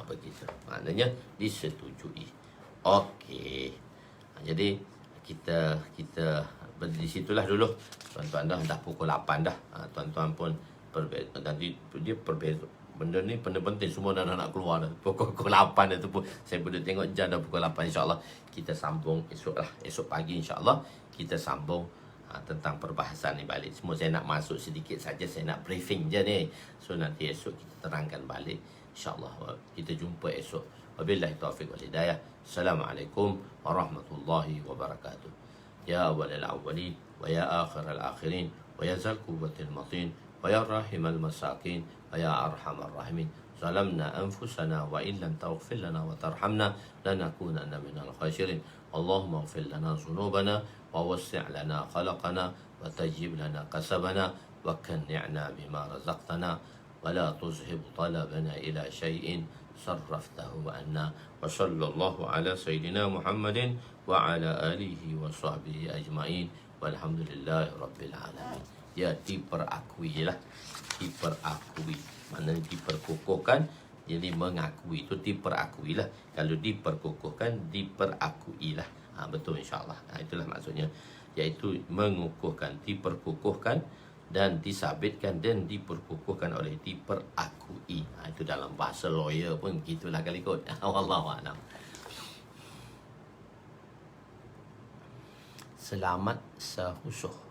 Begitu. Maknanya disetujui. Okey. Jadi kita di situlah dulu. Tuan-tuan dah pukul 8 dah. Tuan-tuan pun nanti dia perbeza. Benda ni benda penting, semua dah nak keluar dah. Pukul 8 dah tu pun. Saya boleh tengok jam dah pukul 8. InsyaAllah kita sambung esok pagi insyaAllah kita sambung tentang perbahasan ni balik. Semua saya nak masuk sedikit saja, saya nak briefing je ni. So nanti esok kita terangkan balik insyaAllah. Kita jumpa esok. Wabillahi taufiq wal hidayah. Assalamualaikum warahmatullahi wabarakatuh. Ya awwalal awwalin wa ya akhiral akhirin wa ya zal quwwatil matin wa ya rahimal masakin wa ya arhamar rahimin. Zalamna anfusana wa illam taghfir lana wa tarhamna lanakunanna minal khasirin. Allahumma ighfir lana dhunubana wa wassi' lana khalaqana wa tajib lana kasabana wa kanni'na bima razaqtana wa la tuzhib talabana ila syai'in sarraftahu anna. Wa sallallahu ala sayyidina Muhammadin wa ala alihi wa sahbihi ajma'in walhamdulillahi rabbil alamin. Ya, diperakui lah. Diperakui, maknanya diperkukuhkan. Jadi mengakui itu diperakui lah. Kalau diperkukuhkan, diperakui lah. Betul insyaAllah. Itulah maksudnya. Iaitu mengukuhkan, diperkukuhkan dan disabitkan dan diperkukuhkan oleh diperakui. Itu dalam bahasa lawyer pun gitulah kali kot. Wallahualam. Selamat sehusuh.